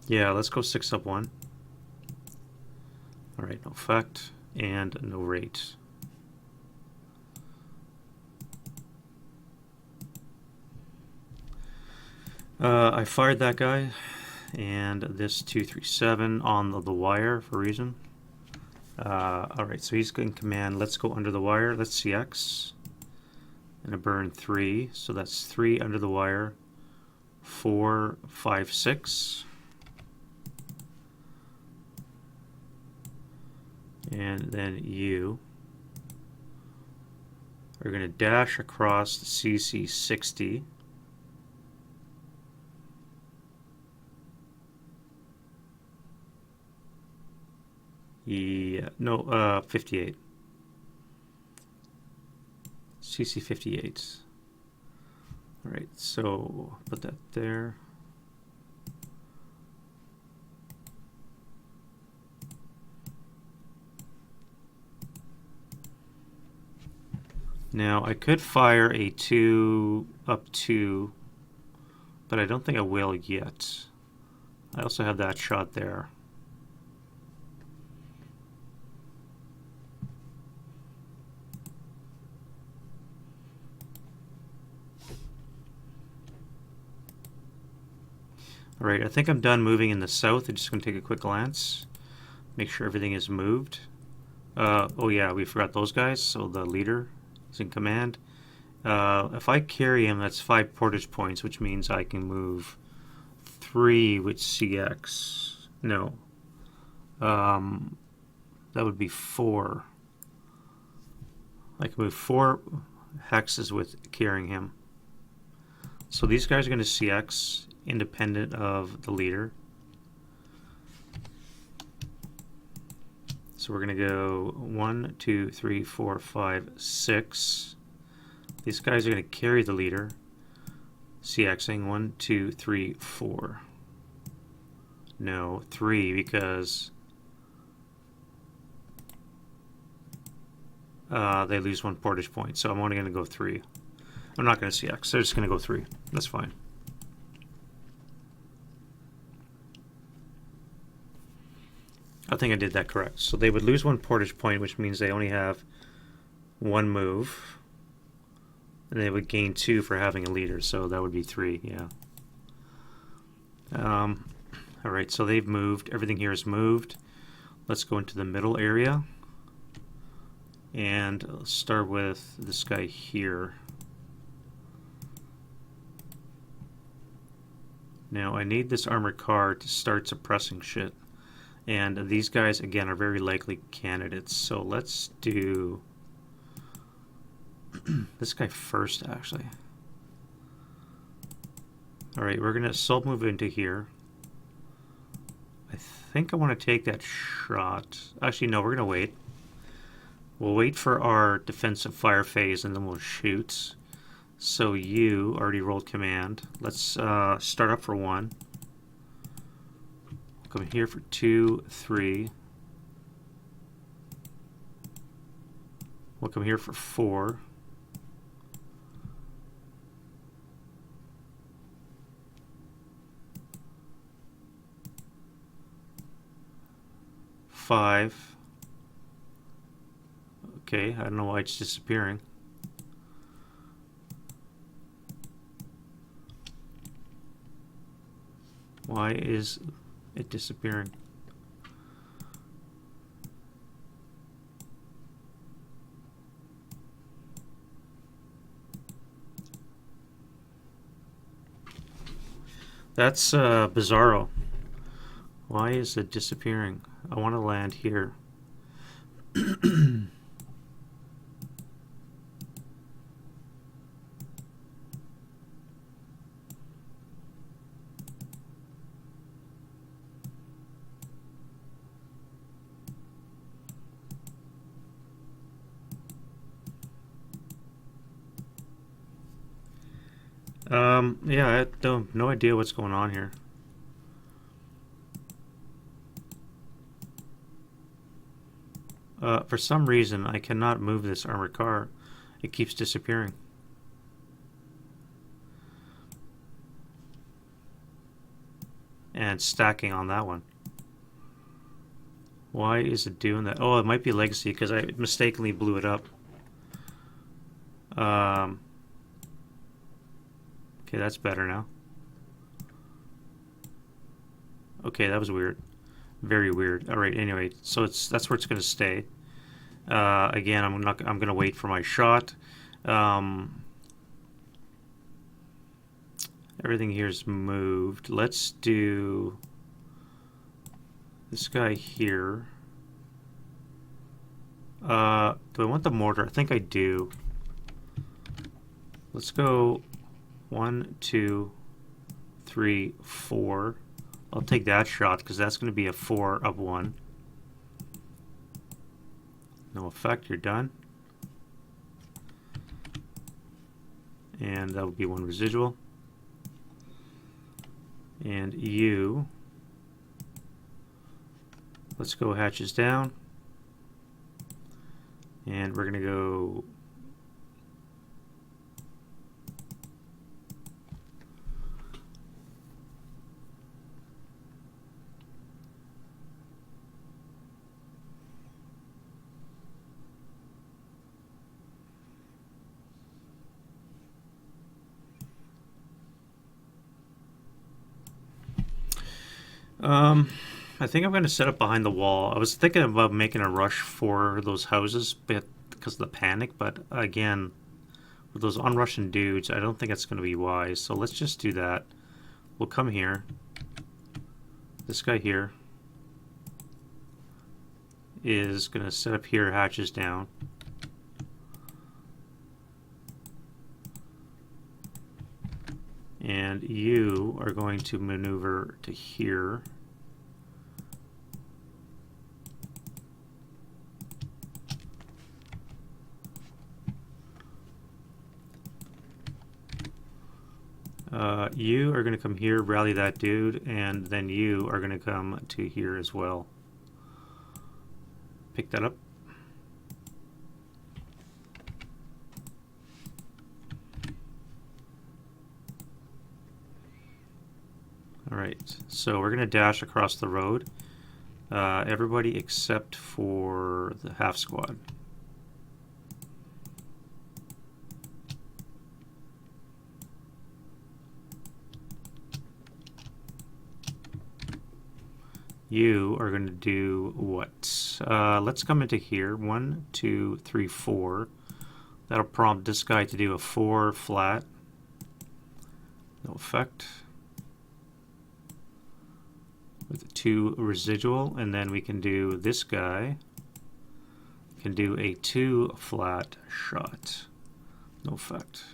Yeah, let's go 6 up 1. Alright, no effect and no rate. I fired that guy and this 237 on the wire for a reason. Alright, so he's in command. Let's go under the wire. Let's CX. And a burn 3. So that's 3 under the wire. 4, 5, 6. And then you are going to dash across the CC 60. Yeah, no, 58. CC 58. All right, so put that there. Now I could fire a 2 up 2, but I don't think I will yet. I also have that shot there. Alright, I think I'm done moving in the south. I'm just going to take a quick glance. Make sure everything is moved. Oh yeah, we forgot those guys. So the leader is in command. If I carry him, that's 5 portage points, which means I can move 3 with CX. No. That would be 4. I can move 4 hexes with carrying him. So these guys are going to CX. Independent of the leader. So we're going to go 1, 2, 3, 4, 5, 6. These guys are going to carry the leader. CXing 1, 2, 3, 4. No, 3 because they lose 1 portage point. So I'm only going to go 3. I'm not going to CX. They're just going to go 3. That's fine. I think I did that correct. So they would lose 1 portage point, which means they only have 1 move. And they would gain 2 for having a leader, so that would be 3, yeah. Alright, so they've moved. Everything here is moved. Let's go into the middle area. And let's start with this guy here. Now I need this armored car to start suppressing shit. And these guys, again, are very likely candidates. So let's do this guy first, actually. Alright, we're going to assault move into here. I think I want to take that shot. Actually, no, we're going to wait. We'll wait for our defensive fire phase and then we'll shoot. So you already rolled command. Let's start up for 1. Come here for 2, 3. We'll come here for 4. Five. Okay, I don't know why it's disappearing. Why is it disappearing? That's bizarro. Why is it disappearing? I want to land here. Yeah, I have no idea what's going on here. For some reason, I cannot move this armored car. It keeps disappearing. And stacking on that one. Why is it doing that? Oh, it might be legacy because I mistakenly blew it up. Okay, that's better now. Okay, that was weird. Very weird. All right. Anyway, so that's where it's going to stay. Again, I'm going to wait for my shot. Everything here is moved. Let's do this guy here. Do I want the mortar? I think I do. Let's go 1, 2, 3, 4. I'll take that shot because that's going to be a 4 up 1. No effect, you're done. And that will be 1 residual. And you, let's go hatches down. And we're going to go I think I'm going to set up behind the wall. I was thinking about making a rush for those houses because of the panic, but again, with those on-Russian dudes, I don't think it's going to be wise. So let's just do that. We'll come here. This guy here is going to set up here, hatches down. And you are going to maneuver to here. You are going to come here, rally that dude, and then you are going to come to here as well. Pick that up. Alright, so we're going to dash across the road. Everybody except for the half squad. You are going to do what? Let's come into here. 1, 2, 3, 4. That'll prompt this guy to do a 4 flat. No effect. With a 2 residual, and then we can do this guy. Can do a 2 flat shot. No effect.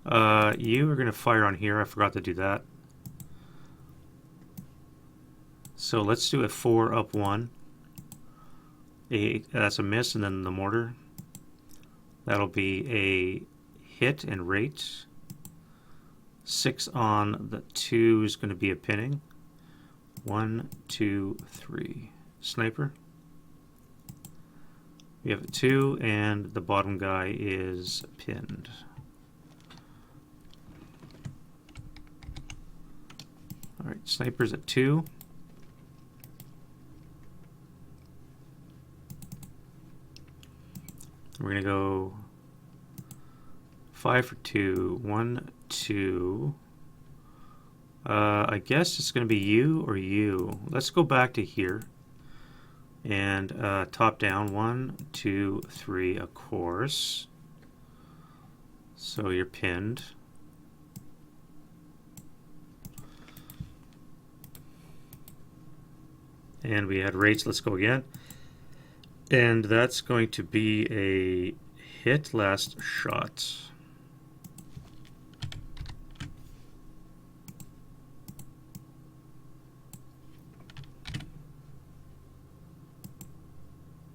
You are going to fire on here. I forgot to do that. So let's do a 4 up 1. That's a miss, and then the mortar. That'll be a hit and rate. 6 on the 2 is going to be a pinning. 1, 2, 3. Sniper. We have a 2, and the bottom guy is pinned. Alright, sniper's at 2. We're going to go 5 for 2. 1, 2. I guess it's going to be you or you. Let's go back to here. And top down. 1, 2, 3, of course. So you're pinned. And we had rates. Let's go again. And that's going to be a hit last shot.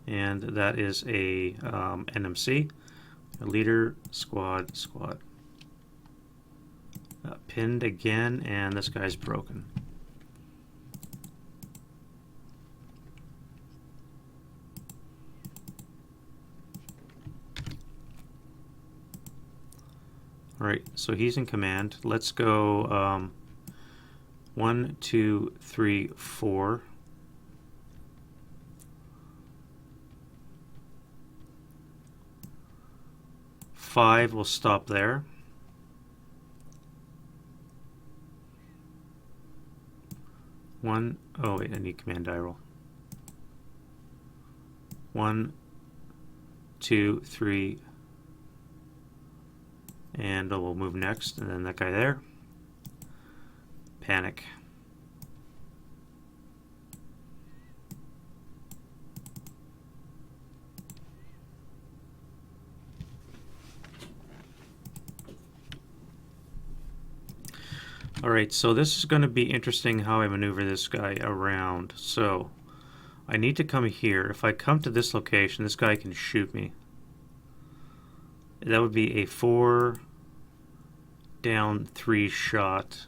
And that is a NMC, a leader, squad. Pinned again, and this guy's broken. Alright, so he's in command. Let's go 1, 2, 3, 4. Five, we'll stop there. Oh wait, I need command die roll. 1, 2, 3, and we'll move next, and then that guy there. Panic. Alright, so this is going to be interesting how I maneuver this guy around. So, I need to come here. If I come to this location, this guy can shoot me. That would be a 4 down 3 shot.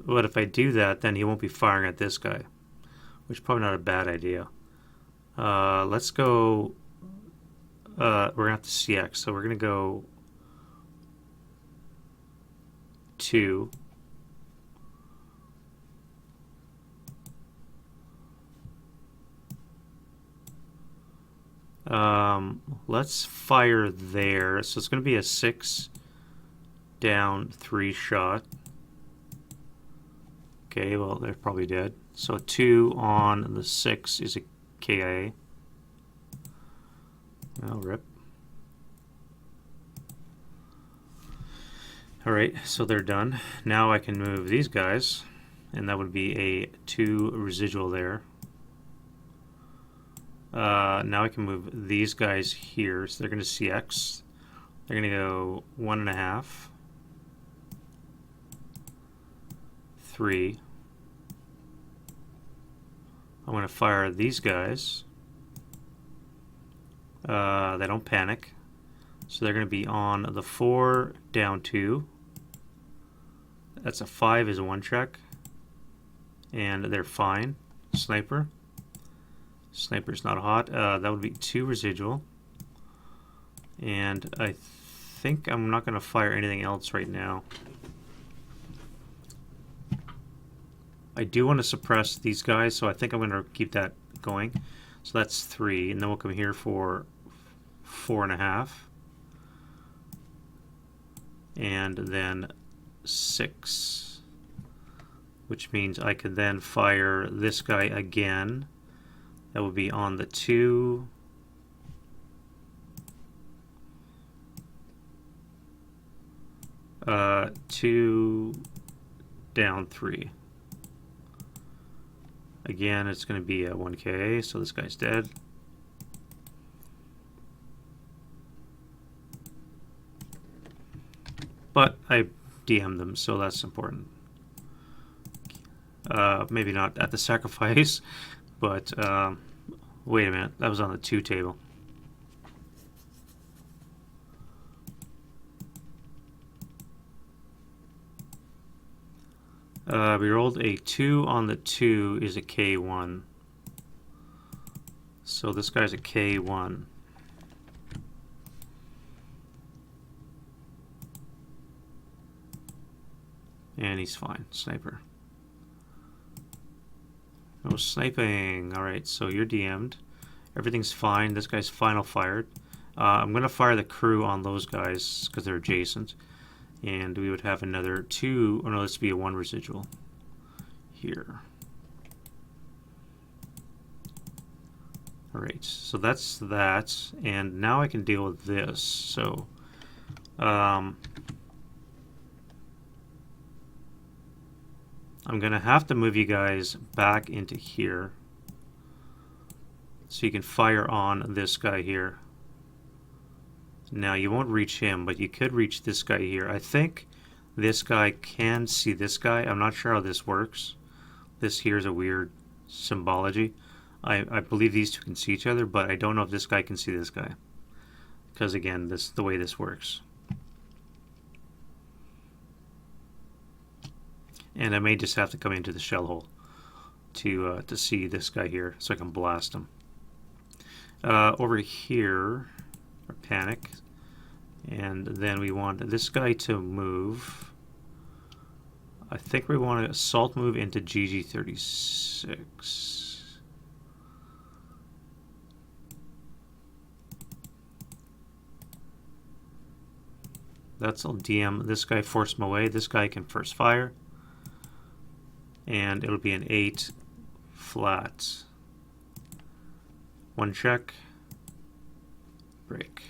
But if I do that, then he won't be firing at this guy, which is probably not a bad idea. Let's go, we're going to have to CX, so we're going to go 2. Let's fire there. So it's going to be a 6 down 3 shot. Okay, well, they're probably dead. So 2 on the 6 is a KIA. Oh, rip. Alright, so they're done. Now I can move these guys, and that would be a 2 residual there. Now I can move these guys here, so they're going to CX. They're going to go 1.5, 3. I'm going to fire these guys. They don't panic, so they're going to be on the 4 down 2. That's a 5 is a 1 check, and they're fine. Sniper. Sniper's not hot. That would be 2 residual. And I think I'm not going to fire anything else right now. I do want to suppress these guys, so I think I'm going to keep that going. So that's 3, and then we'll come here for 4.5. And then 6. Which means I could then fire this guy again. That would be on the 2. Two down 3. Again, it's going to be a 1K, so this guy's dead. But I DM'd them, so that's important. Maybe not at the sacrifice, but wait a minute, that was on the 2 table. We rolled a 2 on the 2 is a K1. So this guy's a K1. And he's fine. Sniper. No sniping. Alright, so you're DM'd. Everything's fine. This guy's final fired. I'm going to fire the crew on those guys because they're adjacent. And we would have another 2. Oh no, this would be a 1 residual. Here. Alright, so that's that. And now I can deal with this. So, I'm going to have to move you guys back into here so you can fire on this guy here. Now, you won't reach him, but you could reach this guy here. I think this guy can see this guy. I'm not sure how this works. This here is a weird symbology. I believe these two can see each other, but I don't know if this guy can see this guy. Because, again, this the way this works. And I may just have to come into the shell hole to see this guy here, so I can blast him. Over here, or panic, and then we want this guy to move. I think we want to assault move into GG36. That's all DM. This guy force him away. This guy can first fire. And it'll be an 8 flat. 1 check. Break.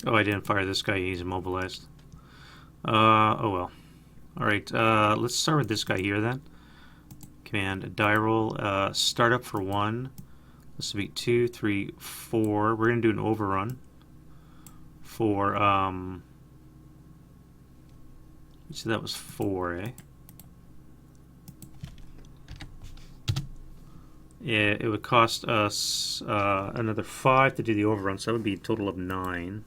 Oh, I didn't fire this guy. He's immobilized. Oh well. Alright, let's start with this guy here then. Command die roll. Start up for 1. This will be 2, 3, 4. We're going to do an overrun for, so that was 4, eh? Yeah, it would cost us another 5 to do the overrun, so that would be a total of 9.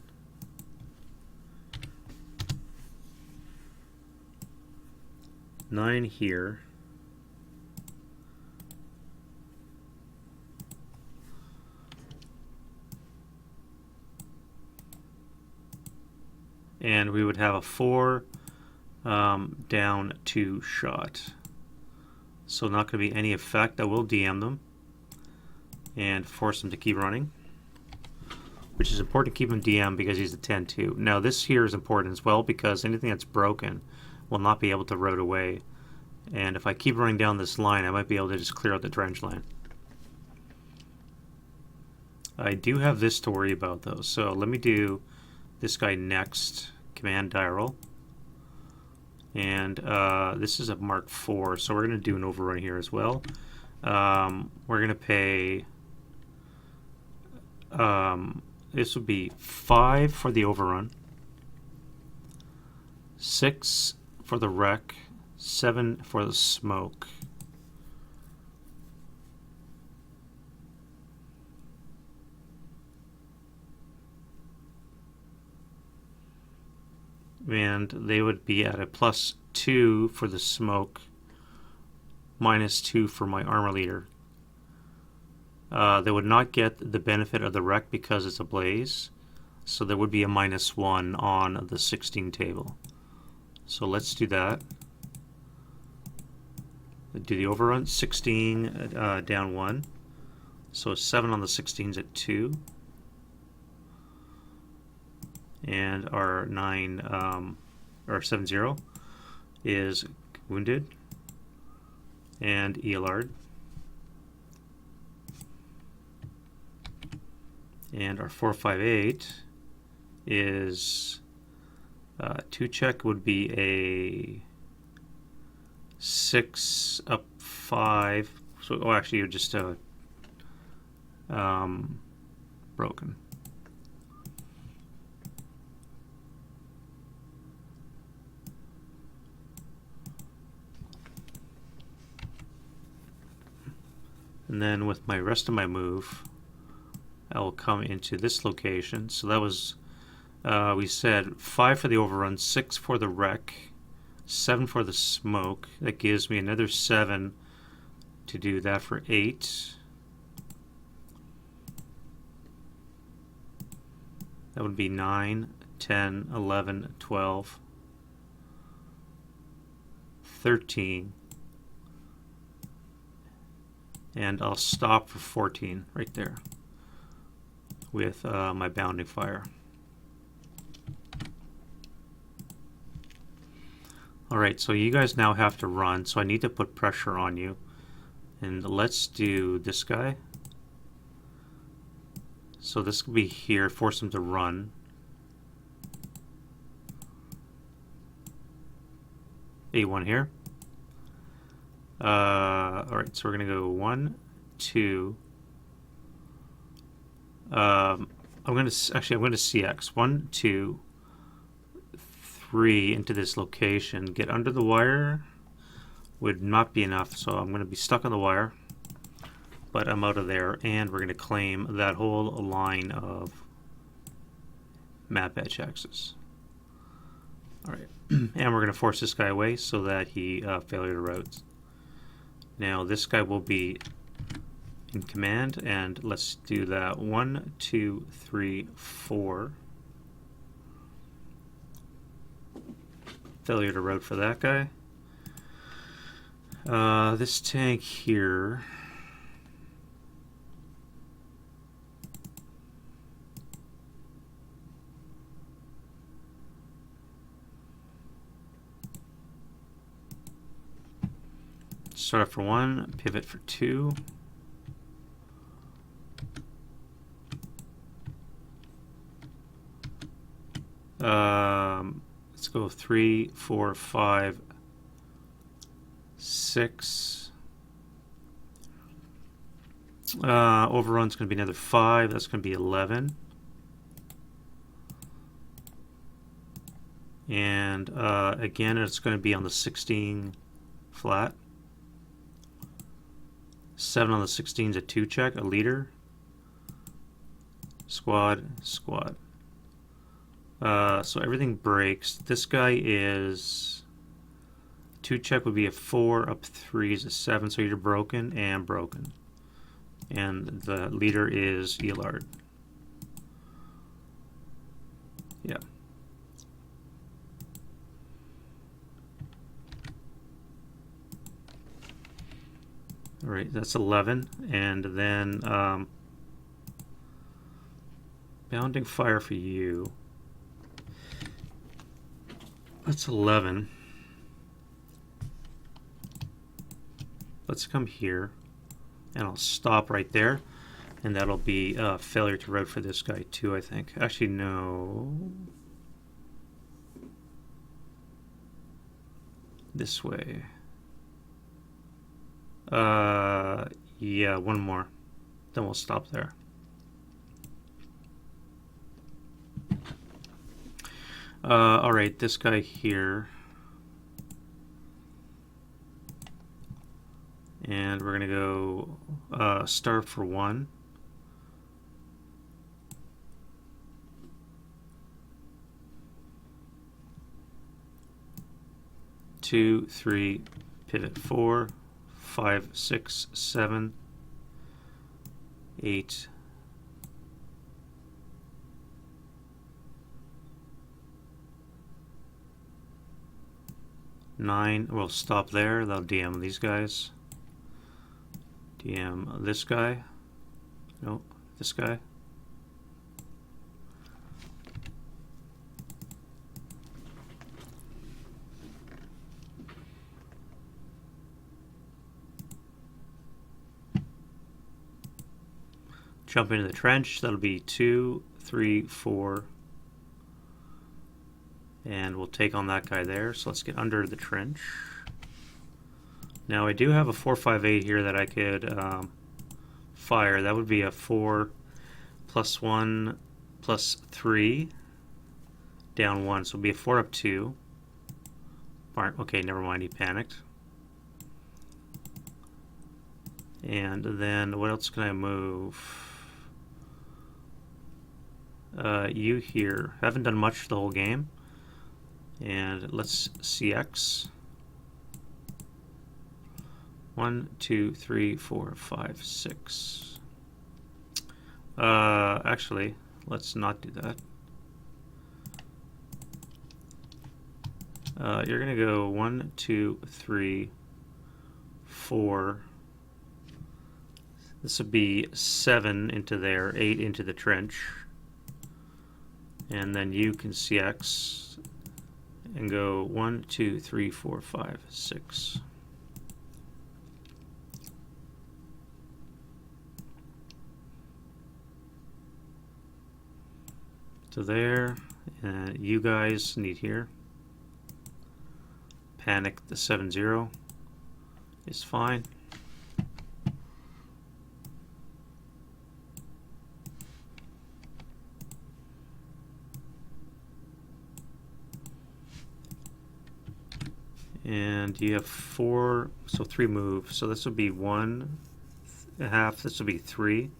Nine here. And we would have a 4 down 2 shot. So not going to be any effect. I will DM them and force them to keep running, which is important to keep him DM because he's a 10-2. Now this here is important as well because anything that's broken will not be able to route away. And if I keep running down this line, I might be able to just clear out the drench line. I do have this to worry about though, so let me do this guy next. Command die roll. And this is a Mark 4, so we're going to do an overrun here as well. We're going to pay, this would be 5 for the overrun, 6 for the wreck, 7 for the smoke. And they would be at a +2 for the smoke, -2 for my armor leader. They would not get the benefit of the wreck because it's a blaze, so there would be a -1 on the 16 table. So let's do that. Do the overrun. 16 down 1, so 7 on the 16's at 2. And our 9 or 7-0 is wounded and ELR'd. And our 458 is 2 check would be a 6 up 5. So, oh, actually, you're just broken. And then with my rest of my move, I'll come into this location. So that was, we said 5 for the overrun, 6 for the wreck, 7 for the smoke. That gives me another 7 to do that for 8. That would be 9, 10, 11, 12, 13. And I'll stop for 14 right there with my bounding fire. Alright, so you guys now have to run, so I need to put pressure on you. And let's do this guy. So this could be here, force him to run. A1 here. Alright, so we're going to go 1, 2. I'm going to CX 1, 2, 3 into this location. Get under the wire would not be enough, so I'm going to be stuck on the wire. But I'm out of there, and we're going to claim that whole line of map edge axes. Alright, and we're going to force this guy away so that he failure to route. Now this guy will be in command, and let's do that. 1, 2, 3, 4. Failure to route for that guy. This tank here. Start for 1, pivot for 2. Let's go 3, 4, 5, 6. Overrun's going to be another 5. That's going to be 11. And again, it's going to be on the 16 flat. 7 on the 16 is a 2 check, a leader. Squad, squad. So everything breaks. This guy is 2 check would be a 4, up 3 is a 7, so you're broken and broken. And the leader is Elard. Yeah. Alright, that's 11. And then bounding fire for you. That's 11. Let's come here, and I'll stop right there, and that'll be failure to route for this guy too, I think. Actually, no. This way. Yeah, one more. Then we'll stop there. Alright, this guy here. And we're going to go start for 1. Two, 3, pivot 4, 5, 6, 7, 8. 9. We'll stop there. That'll DM these guys. DM this guy. No, this guy. jump into the trench. That'll be 2, 3, 4. And we'll take on that guy there. So let's get under the trench. Now I do have a 458 here that I could fire. That would be a 4 plus 1 plus 3 down 1. So it'll be a 4 up 2. Okay, never mind, he panicked. And then what else can I move? You here. Haven't done much the whole game. And let's CX. 1, 2, 3, 4, 5, 6. Actually, let's not do that. You're gonna go 1, 2, 3, 4. This would be 7 into there, 8 into the trench. And then you can CX and go 1, 2, 3, 4, 5, 6. To there, and you guys need here. Panic the 7-0 is fine. And you have 4, so 3 moves. So this would be 1.5. This would be 3.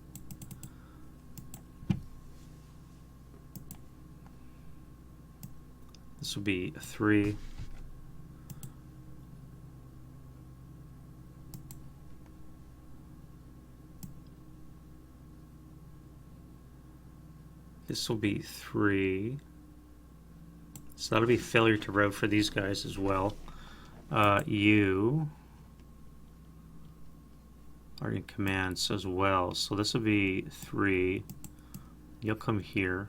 This would be 3. This will be 3. So that'll be failure to route for these guys as well. You are in commands as well. So this will be 3. You'll come here.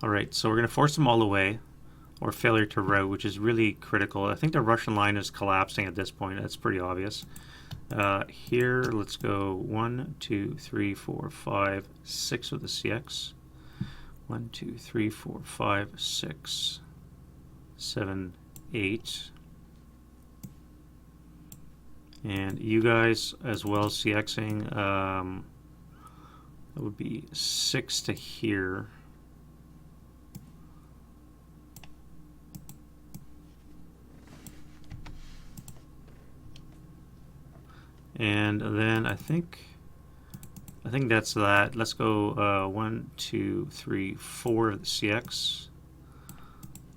Alright, so we're going to force them all away, or failure to route, which is really critical. I think the Russian line is collapsing at this point. That's pretty obvious. Here, let's go 1, 2, 3, 4, 5, 6 with the CX. 1, 2, 3, 4, 5, 6, 7, 8. And you guys as well CXing. That would be 6 to here. And then I think that's that. Let's go 1, 2, 3, 4 of the CX.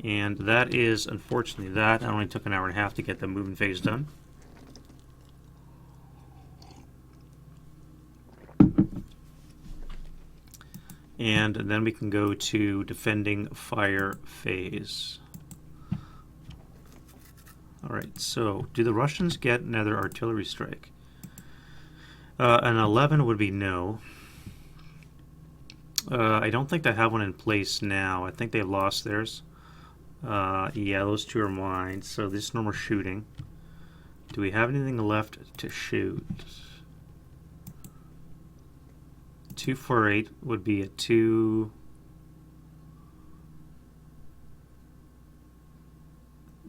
And that is unfortunately that. It only took an hour and a half to get the movement phase done. And then we can go to defending fire phase. Alright, so do the Russians get another artillery strike? An 11 would be no. I don't think they have one in place now. I think they've lost theirs. Yeah, those two are mine. So this is normal shooting. Do we have anything left to shoot? 248 would be a 2.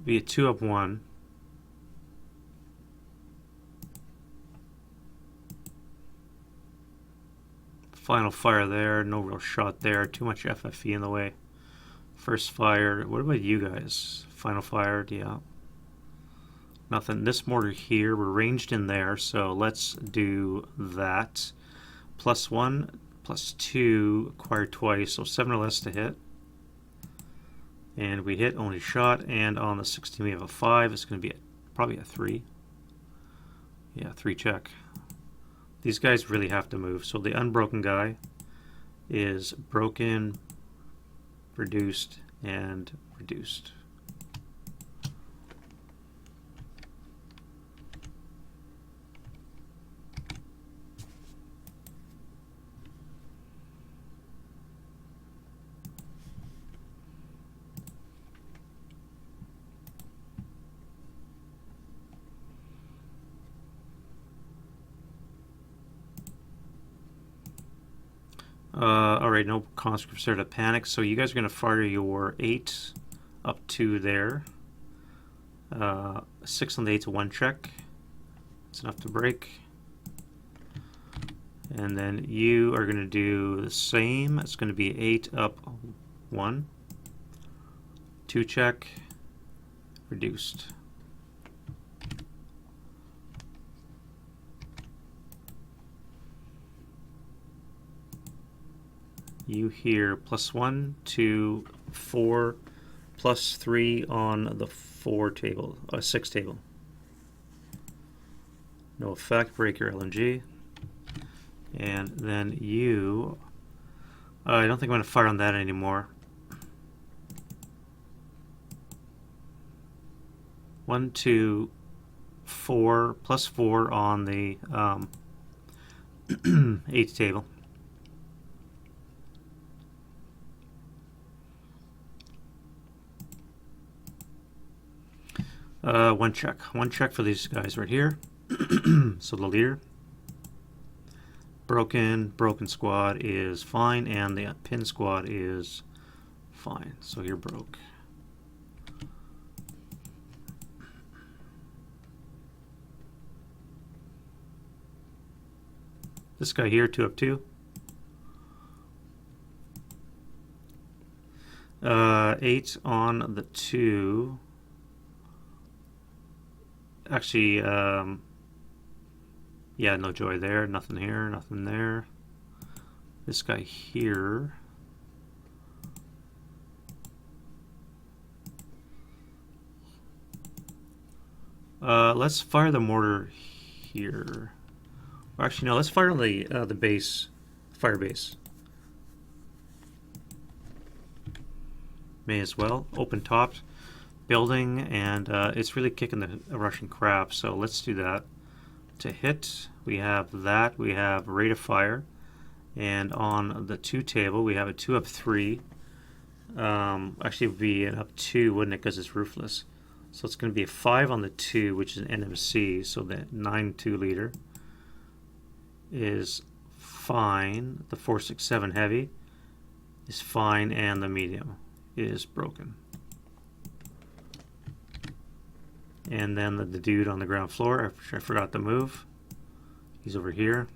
Be a 2 up 1. Final fire there, no real shot there, too much FFE in the way. First fire, what about you guys? Final fire, yeah. Nothing. This mortar here, we're ranged in there, so let's do that. +1, +2, acquired twice, so 7 or less to hit. And we hit only shot, and on the 16 we have a 5. It's going to be probably a 3. Yeah, 3 check. These guys really have to move. So the unbroken guy is broken, reduced, and reduced. Alright, no conscripts there to panic, so you guys are going to fire your 8 up to there. 6 on the 8 to 1 check. It's enough to break. And then you are going to do the same. It's going to be 8 up 1. 2 check. Reduced. You here +1 to 4 +3 on the 4 table, 6 table. No effect, break your LNG. And then you, I don't think I'm going to fire on that anymore. 1, 2, 4 +4 on the 8 table. One check for these guys right here. So the leader, broken squad is fine, and the pin squad is fine. So you're broke. This guy here, 2 up 2. 8 on the 2. Actually, yeah, no joy there. Nothing here, nothing there. This guy here. Let's fire the mortar here. Or actually, no. Let's fire on the base, fire base. May as well. Open topped building, and it's really kicking the Russian crap. So let's do that. To hit, we have that. We have rate of fire, and on the 2 table, we have a 2 up 3. Actually, it would be an up 2, wouldn't it? Because it's roofless. So it's going to be a 5 on the 2, which is an NMC. So the 9-2 leader is fine. The 4-6-7 heavy is fine, and the medium is broken. And then the dude on the ground floor, I forgot to move. He's over here.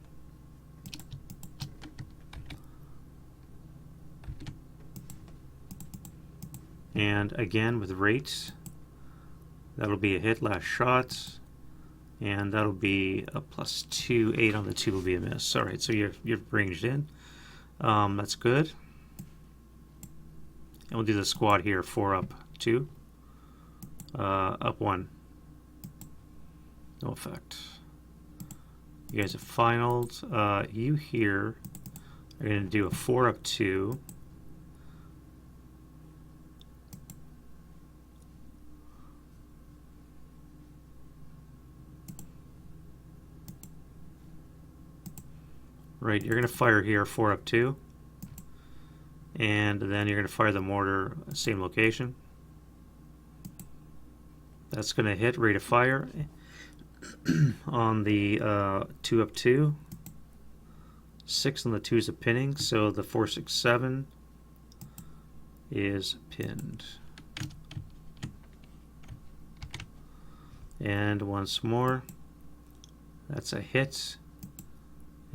And again with rates, that'll be a hit last shot, and that'll be a +2. 8 on the 2 will be a miss. All right, so you're ranged in. That's good. And we'll do the squad here. 4 up 2, up 1. No effect. You guys have finaled. You here are going to do a 4 up 2. Right, you're going to fire here 4 up 2. And then you're going to fire the mortar, same location. That's going to hit rate of fire on the 2 up 2. 6 on the 2 is a pinning, so the 4-6-7 is pinned. And once more, that's a hit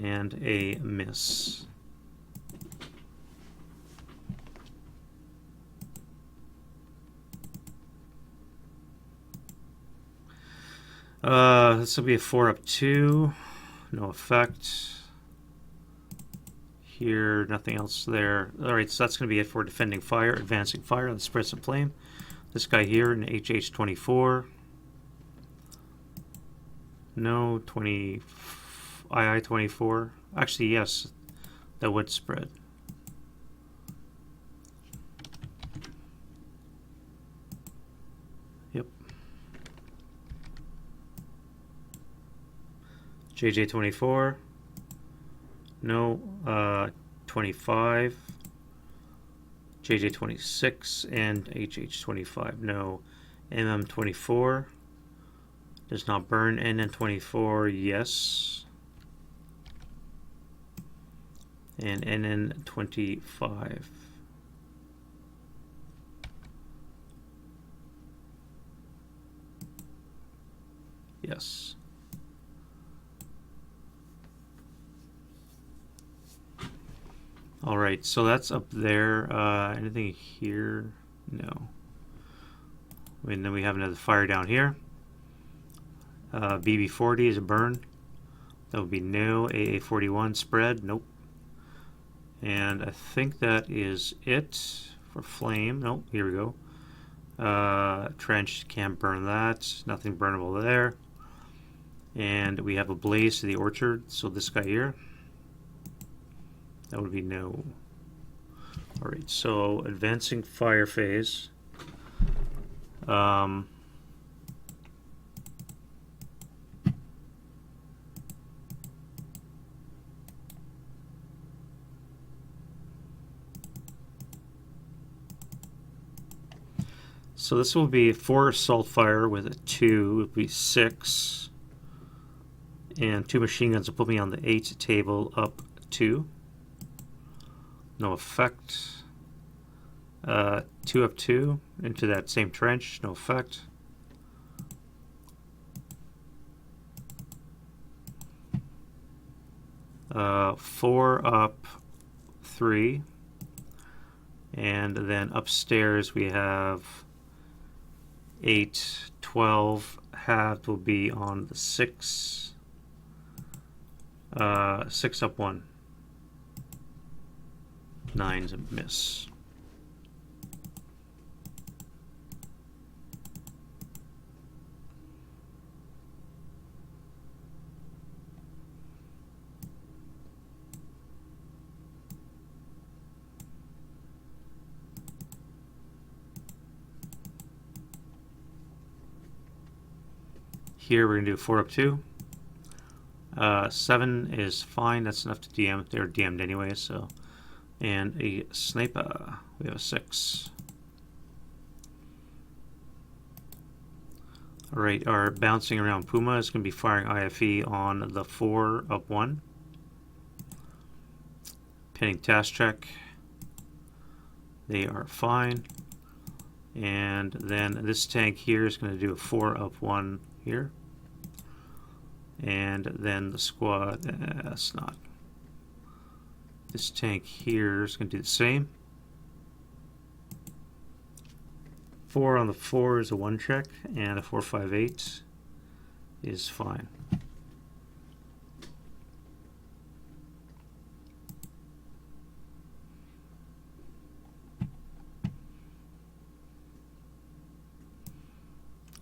and a miss. This will be a 4 up 2, no effect. here, nothing else there. Alright, so that's going to be it for defending fire, advancing fire. Let's spread some flame. This guy here in HH24. No, II24. Actually, yes, that would spread. Yep. JJ24. No, 25. JJ26 and HH25. No. MM24. Does not burn. NN24, yes. And NN25. Yes. Alright, so that's up there. Anything here? No. And then we have another fire down here. BB40 is a burn. That would be no. AA41 spread. Nope. And I think that is it for flame. Nope, here we go. Trench, can't burn that. Nothing burnable there. And we have a blaze to the orchard. So this guy here. That would be no. Alright, so advancing fire phase. So this will be 4 assault fire with a 2, it would be 6. And 2 machine guns will put me on the 8 table up 2. No effect. 2 up 2 into that same trench, no effect. Uh, 4 up 3. And then upstairs we have 8, 12 halved will be on the 6. 6 up 1. 9's a miss. Here we're going to do 4 up 2. 7 is fine. That's enough to DM. They're DM'd anyway, so. And a sniper. We have a 6. Alright, our bouncing around Puma is going to be firing IFE on the 4 up 1. Pinning task check. They are fine. And then this tank here is going to do a 4 up 1 here. And then the squad, that's not. This tank here is going to do the same. 4 on the 4 is a 1 check, and a 458 is fine.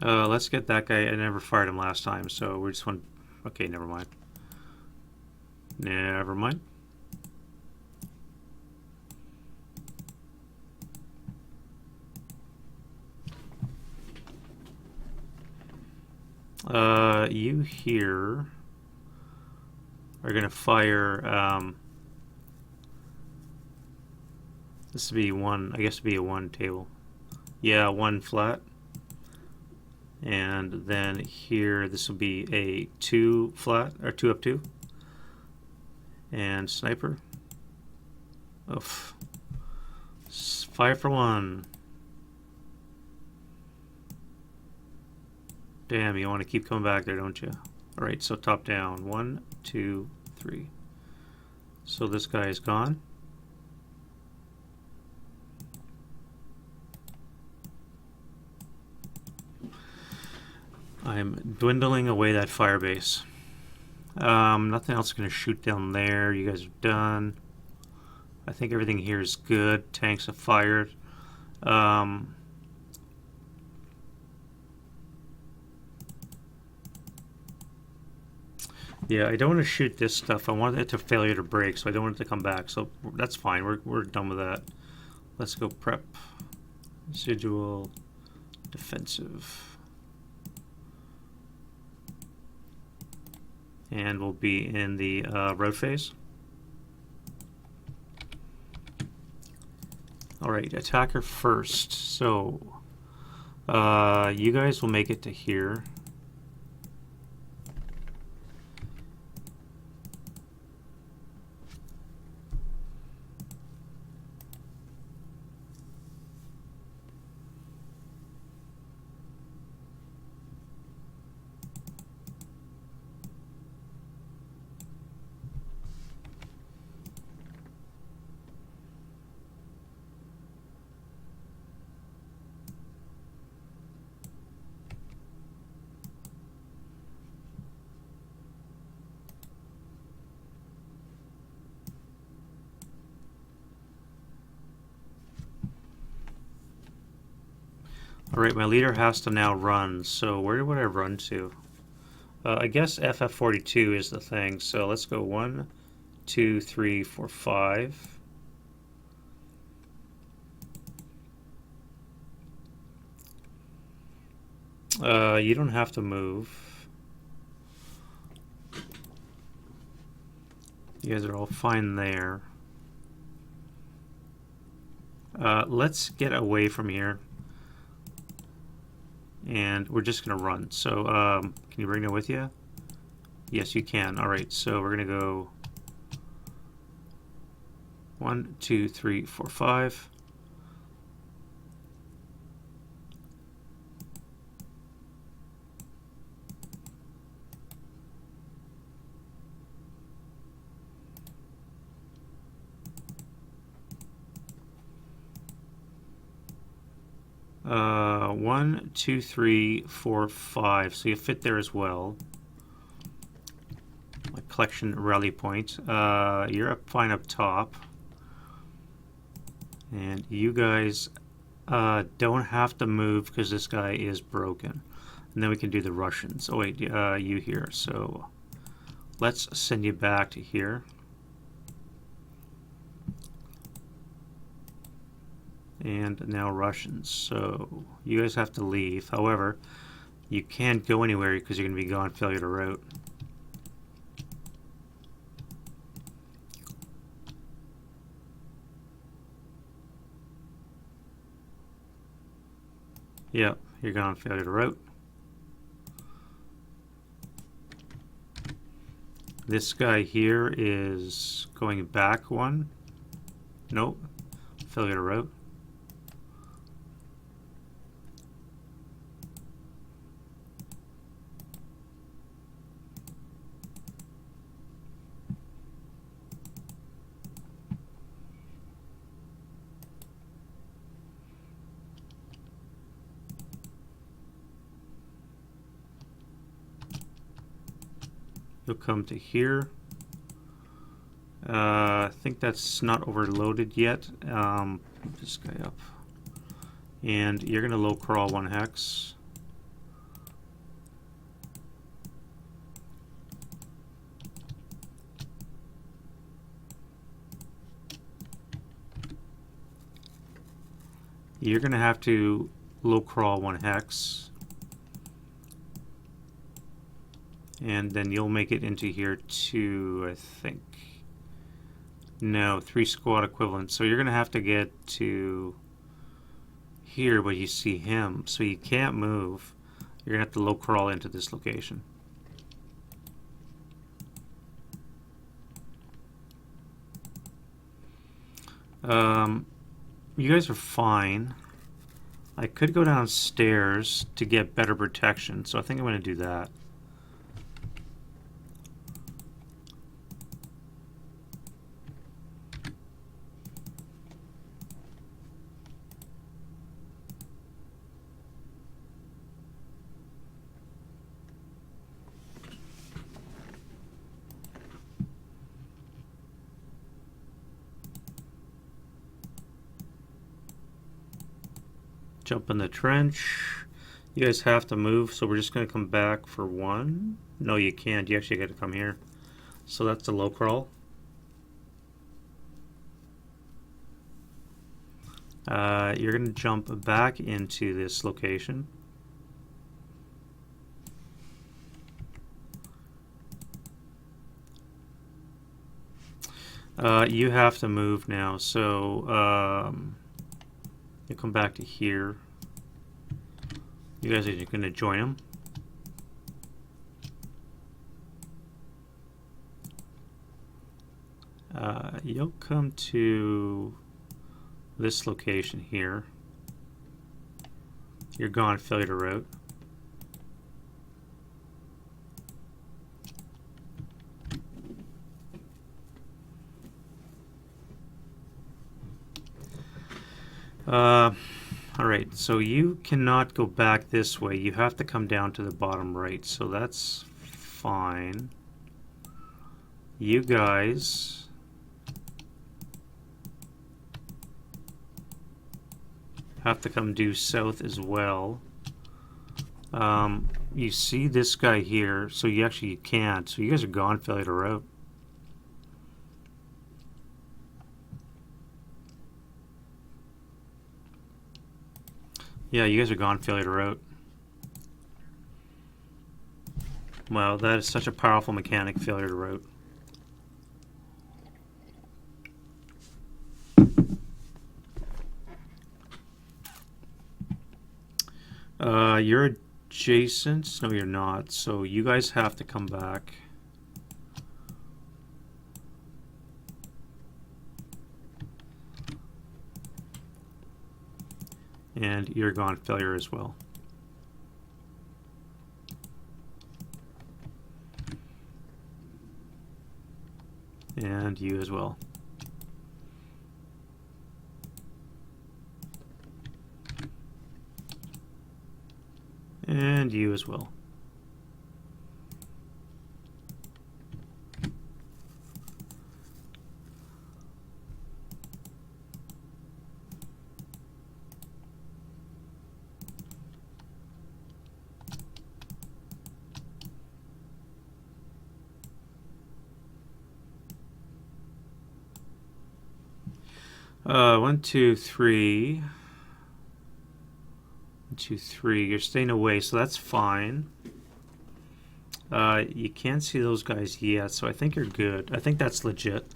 Let's get that guy. I never fired him last time, so we just want. Okay, never mind. Never mind. You here are going to fire. This would be 1. I guess it'd be a 1 table. Yeah, 1 flat. And then here, this will be a 2 flat, or 2 up 2. And sniper. Oof. 5 for 1. Damn, you want to keep coming back there, don't you? Alright, so top down. 1, 2, 3. So this guy is gone. I'm dwindling away that firebase. Nothing else is going to shoot down there. You guys are done. I think everything here is good. Tanks have fired. Yeah, I don't want to shoot this stuff. I want it to failure to break, so I don't want it to come back. So that's fine. We're done with that. Let's go prep. Residual defensive. And we'll be in the road phase. Alright, attacker first. So, you guys will make it to here. Alright, my leader has to now run, so where would I run to? I guess FF42 is the thing, so let's go 1, 2, 3, 4, 5. You don't have to move. You guys are all fine there. Let's get away from here. And we're just going to run. So, can you bring that with you? Yes, you can. Alright, so we're going to go 1, 2, 3, 4, 5. One, 2, 3, 4, 5. So you fit there as well. My collection rally point. You're up fine up top. And you guys don't have to move because this guy is broken. And then we can do the Russians. Oh wait, you here. So let's send you back to here. And now Russians. So you guys have to leave. However, you can't go anywhere because you're going to be gone failure to route. Yep, you're gone failure to route. This guy here is going back one. Nope, failure to route. You'll come to here. I think that's not overloaded yet. Move this guy up. And you're going to low crawl 1 hex. You're going to have to low crawl 1 hex. And then you'll make it into here too, I think. No, 3 squad equivalent. So you're going to have to get to here, but you see him. So you can't move. You're going to have to low crawl into this location. You guys are fine. I could go downstairs to get better protection, so I think I'm going to do that. Jump in the trench. You guys have to move, so we're just going to come back for one. No, you can't. You actually got to come here. So that's the low crawl. You're going to jump back into this location. You have to move now, so you come back to here. You guys are going to join them. You'll come to this location here. You're gone, failure route. Alright, so you cannot go back this way. You have to come down to the bottom right, so that's fine. You guys have to come due south as well. You see this guy here, so you actually can't. So you guys are gone, failure to route. Yeah, you guys are gone, failure to route. Wow, that is such a powerful mechanic, failure to route. You're adjacent. No, you're not. So you guys have to come back. And you're gone, failure as well. And you as well. And you as well. One, two, three. 1, 2, 3. You're staying away, so that's fine. You can't see those guys yet, so I think you're good. I think that's legit.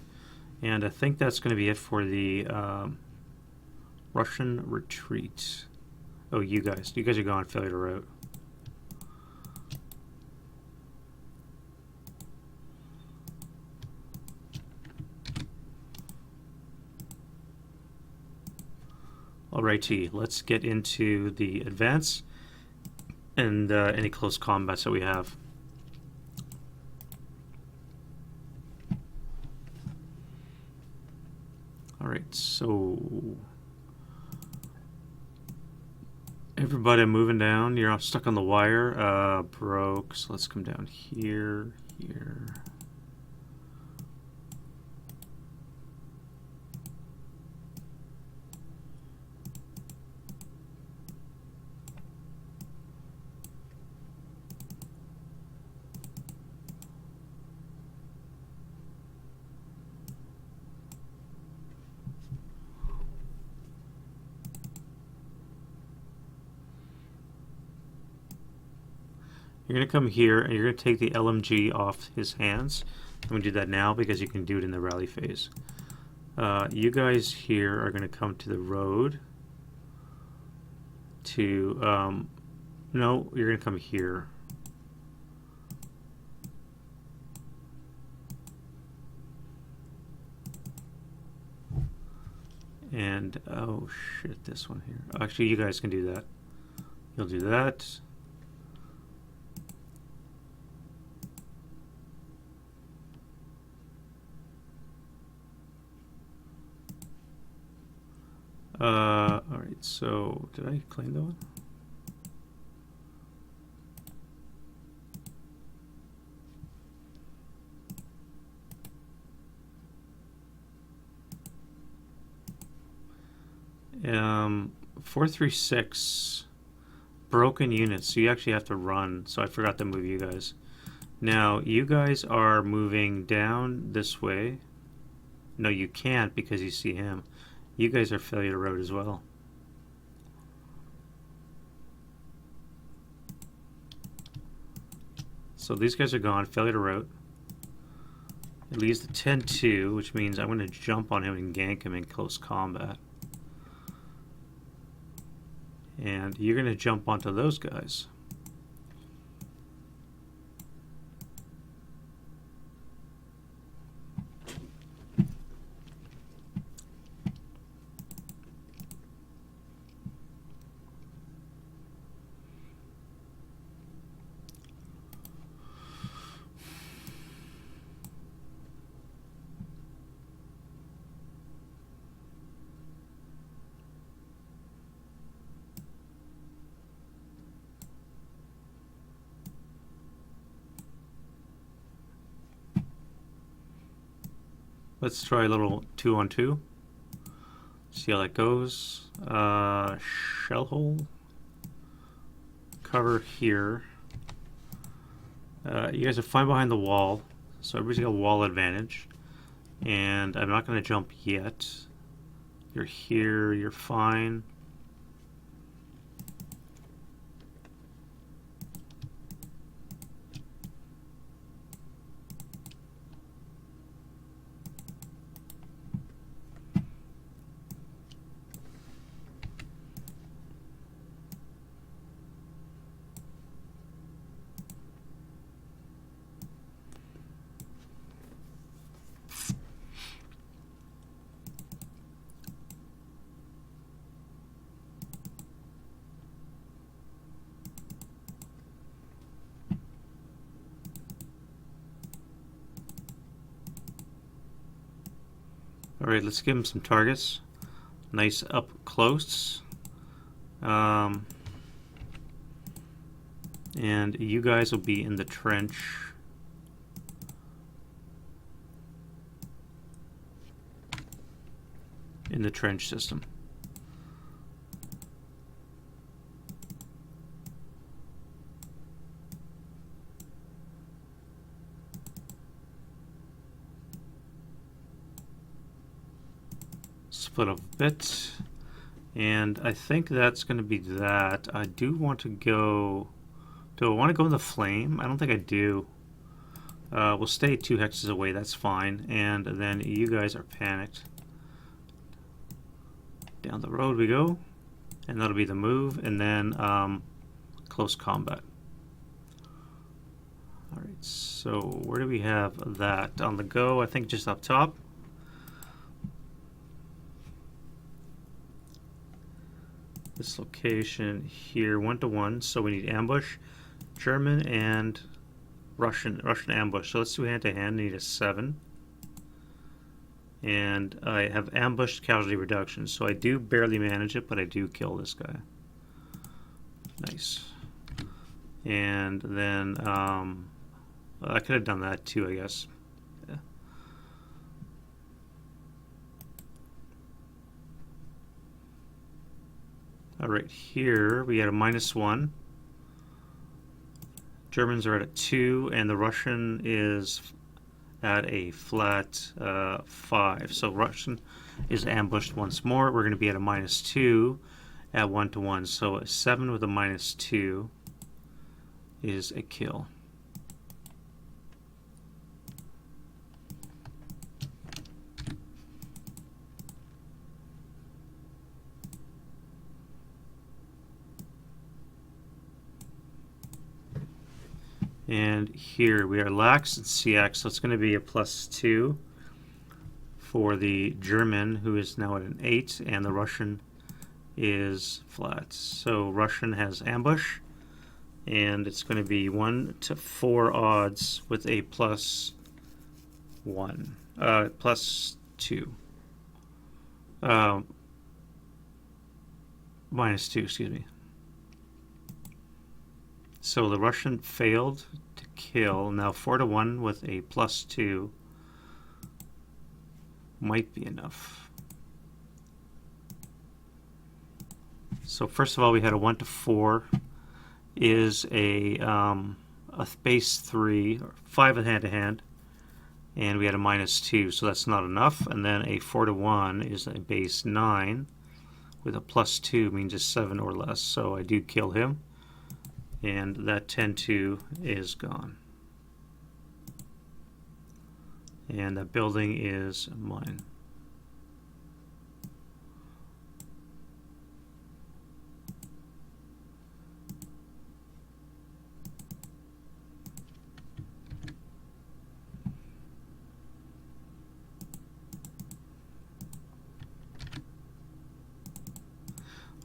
And I think that's going to be it for the Russian retreat. Oh, you guys are gone, failure to route. Alrighty, let's get into the advance and any close combats that we have. Alright, so everybody moving down. You're all stuck on the wire. Broke, so let's come down here, here. You're going to come here and you're going to take the LMG off his hands. I'm going to do that now because you can do it in the rally phase. You guys here are going to come to the road to, no, you're going to come here. And, oh shit, this one here. Actually, you guys can do that. You'll do that. Alright, so did I claim that one? 436 broken units, so you actually have to run. So I forgot to move you guys. Now you guys are moving down this way. No, you can't because you see him. You guys are failure road as well. So these guys are gone, failure to route. It leaves the 10-2, which means I'm going to jump on him and gank him in close combat. And you're going to jump onto those guys. Let's try a little 2-on-2. See how that goes. Shell hole. Cover here. You guys are fine behind the wall, so everybody's got a wall advantage. And I'm not going to jump yet. You're here, you're fine. Alright, let's give him some targets. Nice up close. And you guys will be in the trench. In the trench system. Split up a bit, and I think that's going to be that. I do want to go. Do I want to go in the flame? I don't think I do. We'll stay 2 hexes away. That's fine. And then you guys are panicked. Down the road we go, and that'll be the move. And then close combat. All right. So where do we have that on the go? I think just up top. This location here, 1-to-1, so we need ambush, German and Russian ambush. So let's do hand-to-hand, need a 7. And I have ambushed casualty reduction, so I do barely manage it, but I do kill this guy. Nice. And then, I could have done that too, I guess. Yeah. Alright, here we had a -1. Germans are at a 2, and the Russian is at a flat 5. So Russian is ambushed once more. We're going to be at a -2 at 1-to-1. So a 7 with a -2 is a kill. And here we are lax at CX, so it's going to be a +2 for the German, who is now at an 8, and the Russian is flat. So Russian has ambush, and it's going to be 1 to 4 odds with a +2. -2, excuse me. So the Russian failed to kill. Now 4-to-1 with a +2 might be enough. So first of all, we had a 1 to 4 is a base 3, or 5 hand to hand, and we had a -2, so that's not enough. And then a 4 to 1 is a base 9 with a +2, means it's 7 or less. So I do kill him, and that 10-2 is gone. And that building is mine.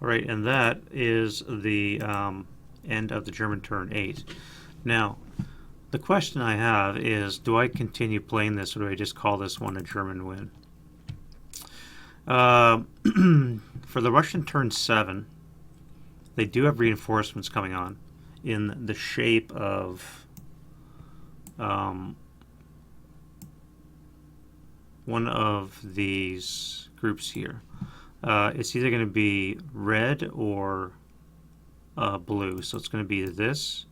All right, and that is the end of the German turn 8. Now, the question I have is, do I continue playing this, or do I just call this one a German win? For the Russian turn 7, they do have reinforcements coming on in the shape of one of these groups here. It's either going to be red or blue, so it's going to be this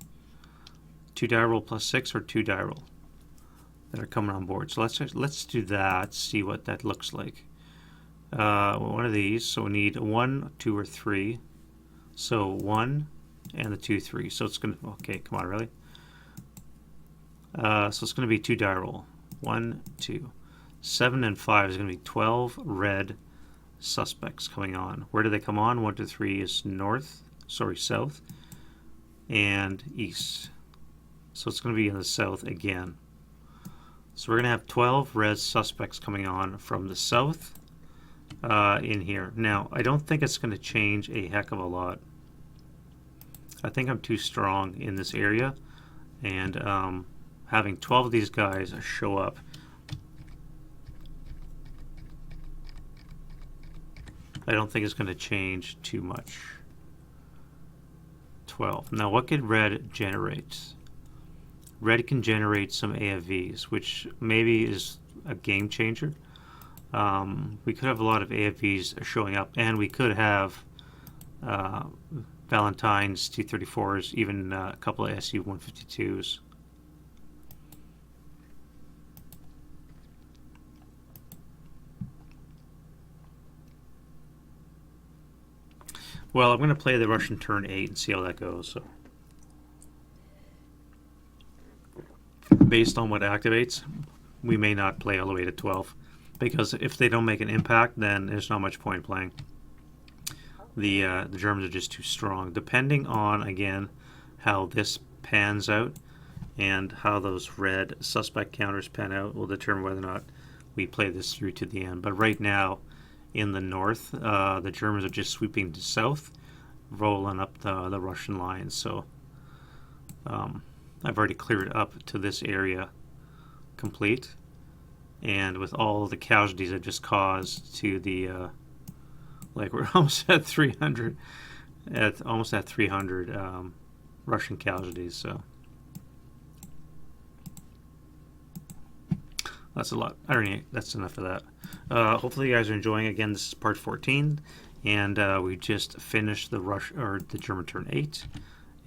2 die roll +6 or 2 die roll that are coming on board. So let's do that, see what that looks like. One of these, so we need 1, 2, or 3. So 1 and the 2, 3. So it's going to, okay, come on, really? So it's going to be 2 die roll. 1, 2. 7 and 5 is going to be 12 red suspects coming on. Where do they come on? 1 to 3 is south, and east. So it's going to be in the south again. So we're going to have 12 red suspects coming on from the south in here. Now, I don't think it's going to change a heck of a lot. I think I'm too strong in this area, and having 12 of these guys show up, I don't think it's going to change too much. 12. Now, what could red generate? Red can generate some AFVs, which maybe is a game changer. We could have a lot of AFVs showing up, and we could have Valentine's T-34s, even a couple of SU-152s. Well, I'm going to play the Russian turn 8 and see how that goes. So, based on what activates, we may not play all the way to 12, because if they don't make an impact, then there's not much point playing. The Germans are just too strong. Depending on, again, how this pans out and how those red suspect counters pan out will determine whether or not we play this through to the end. But right now, in the north, the Germans are just sweeping to south, rolling up the Russian lines. So I've already cleared up to this area complete, and with all the casualties I've just caused to the like, we're almost at 300, almost at 300 Russian casualties. So that's a lot. I don't know, that's enough of that. Hopefully you guys are enjoying. Again, this is part 14, and we just finished the German turn 8,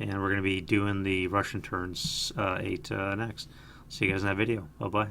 and we're going to be doing the Russian turns 8 next. See you guys in that video. Bye bye.